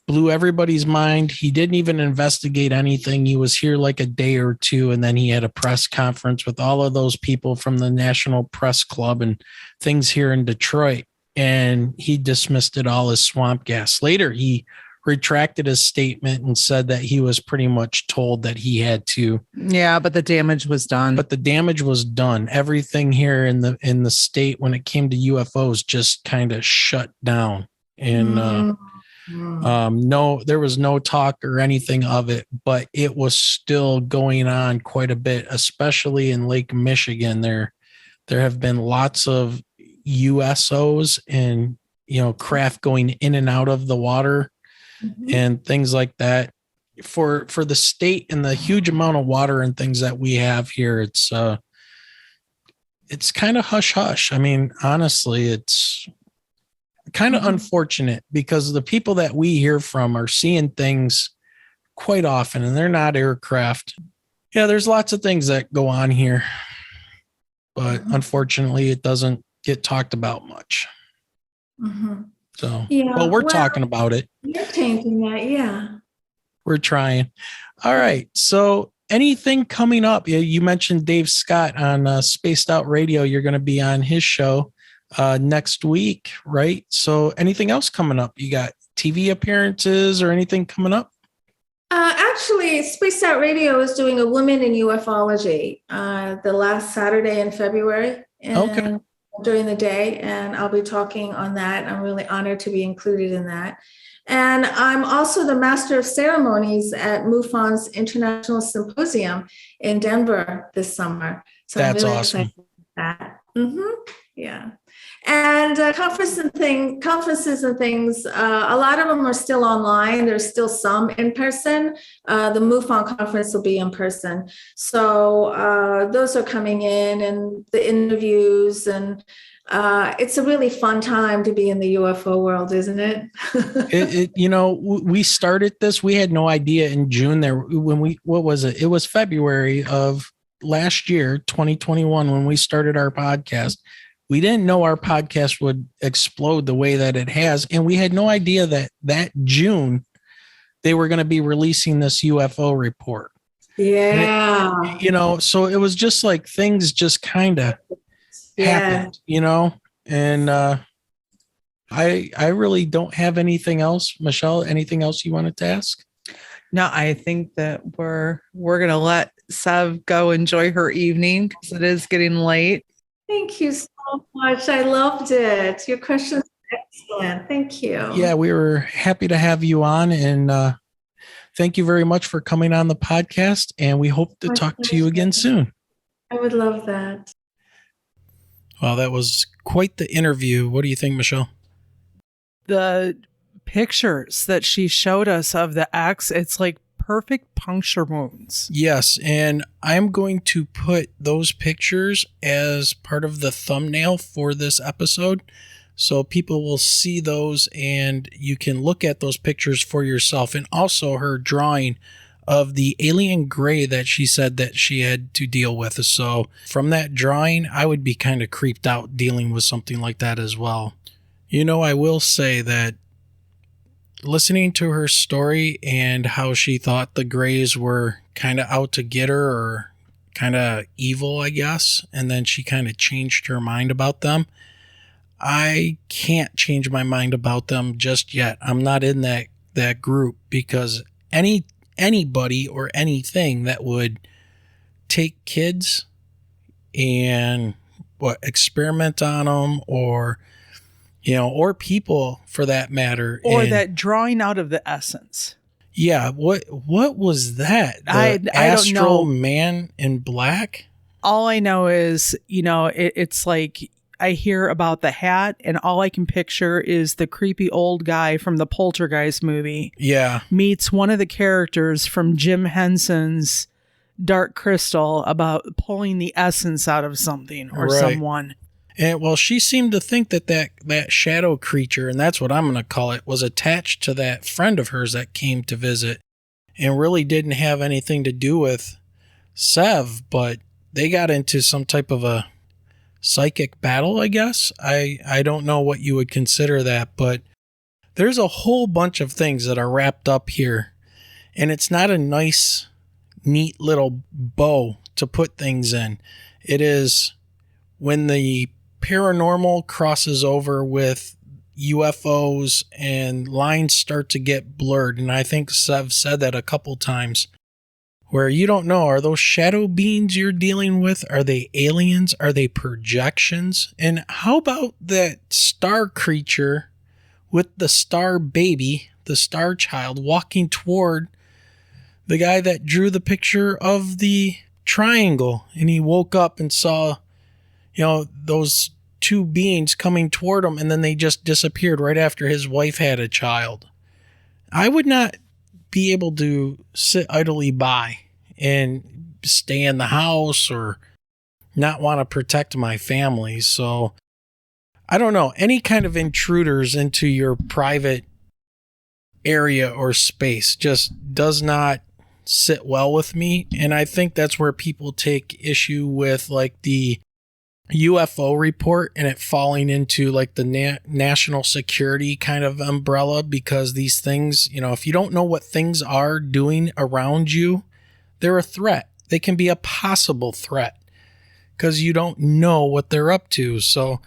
blew everybody's mind. He didn't even investigate anything. He was here like a day or two, and then he had a press conference with all of those people from the National Press Club and things here in Detroit, and he dismissed it all as swamp gas. Later, he retracted his statement and said that he was pretty much told that he had to. Yeah, but the damage was done. But the damage was done. Everything here in the state, when it came to UFOs, just kind of shut down. And no, there was no talk or anything of it, but it was still going on quite a bit, especially in Lake Michigan. There have been lots of USOs and, craft going in and out of the water and things like that. For the state and the huge amount of water and things that we have here, it's kind of hush hush. I mean, honestly, it's kind of unfortunate, because the people that we hear from are seeing things quite often, and they're not aircraft. Yeah, there's lots of things that go on here, but unfortunately, it doesn't get talked about much. So, well, we're talking about it. You're changing that, yeah. We're trying. All right. So, anything coming up? You mentioned Dave Scott on Spaced Out Radio. You're going to be on his show next week, right? So, anything else coming up you got TV appearances or anything coming up? Actually, Space Out Radio is doing a Woman in Ufology the last Saturday in February. And during the day, and I'll be talking on that. I'm really honored to be included in that. And I'm also the Master of Ceremonies at MUFON's International Symposium in Denver this summer. So that's I'm really awesome. excited about that. Yeah. And conferences and things, a lot of them are still online. There's still some in person. The MUFON conference will be in person. So those are coming in, and the interviews, and it's a really fun time to be in the UFO world, isn't it? We started this. We had no idea in June there when what was it? It was February of last year, 2021, when we started our podcast. We didn't know our podcast would explode the way that it has. And we had no idea that June they were going to be releasing this UFO report. Yeah. So it was just like things just kind of happened, and I really don't have anything else. Michelle, anything else you wanted to ask? No, I think that we're going to let Sev go enjoy her evening because it is getting late. Thank you so much. I loved it. Your questions are excellent. Thank you. Yeah, we were happy to have you on, and thank you very much for coming on the podcast, and we hope to talk to you again soon. I would love that. Well, that was quite the interview. What do you think, Michelle? The pictures that she showed us of the X, it's like perfect puncture wounds. Yes, and I'm going to put those pictures as part of the thumbnail for this episode, so people will see those and you can look at those pictures for yourself. And also her drawing of the alien gray that she said that she had to deal with. So from that drawing, I would be kind of creeped out dealing with something like that as well. I will say that listening to her story and how she thought the Greys were kind of out to get her, or kind of evil, I guess, and then she kind of changed her mind about them. I can't change my mind about them just yet. I'm not in that group, because anybody or anything that would take kids and experiment on them, or people for that matter. Or that drawing out of the essence. Yeah. What was that? I don't know. Man in black? All I know is, it's like I hear about the hat, and all I can picture is the creepy old guy from the Poltergeist movie. Yeah. Meets one of the characters from Jim Henson's Dark Crystal about pulling the essence out of something or someone. And she seemed to think that shadow creature, and that's what I'm going to call it, was attached to that friend of hers that came to visit, and really didn't have anything to do with Sev, but they got into some type of a psychic battle, I guess. I don't know what you would consider that, but there's a whole bunch of things that are wrapped up here, and it's not a nice, neat little bow to put things in. It is when the paranormal crosses over with UFOs and lines start to get blurred. And I think Sev said that a couple times, where you don't know, are those shadow beings you're dealing with? Are they aliens? Are they projections? And how about that star creature with the star baby, the star child, walking toward the guy that drew the picture of the triangle? And he woke up and saw those two beings coming toward him, and then they just disappeared right after his wife had a child. I would not be able to sit idly by and stay in the house or not want to protect my family. So I don't know, any kind of intruders into your private area or space just does not sit well with me. And I think that's where people take issue with like the UFO report and it falling into like the national security kind of umbrella, because these things, if you don't know what things are doing around you, they're a threat. They can be a possible threat because you don't know what they're up to. So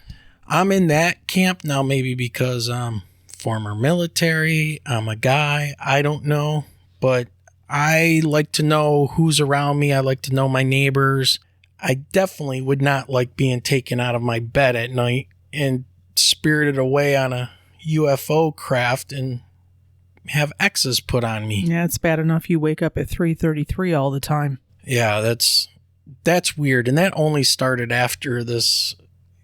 I'm in that camp now, maybe because I'm former military. I'm a guy. I don't know. But I like to know who's around me. I like to know my neighbors. I definitely would not like being taken out of my bed at night and spirited away on a UFO craft and have X's put on me. Yeah, it's bad enough you wake up at 3:33 all the time. Yeah, that's weird. And that only started after this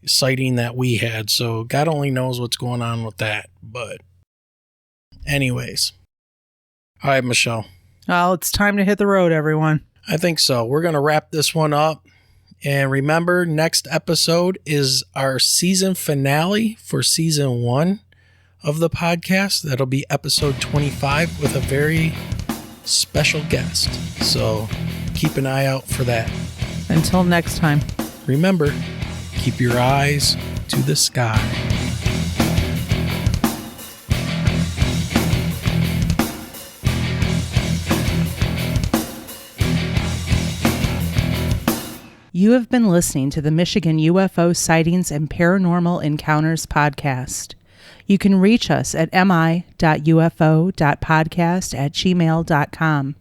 sighting that we had. So God only knows what's going on with that. But anyways. All right, Michelle. Well, it's time to hit the road, everyone. I think so. We're going to wrap this one up. And remember, next episode is our season finale for season 1 of the podcast. That'll be episode 25 with a very special guest. So keep an eye out for that. Until next time. Remember, keep your eyes to the sky. You have been listening to the Michigan UFO Sightings and Paranormal Encounters podcast. You can reach us at mi.ufo.podcast@gmail.com.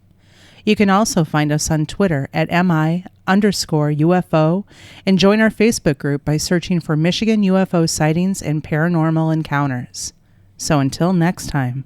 You can also find us on Twitter at mi_UFO and join our Facebook group by searching for Michigan UFO Sightings and Paranormal Encounters. So until next time.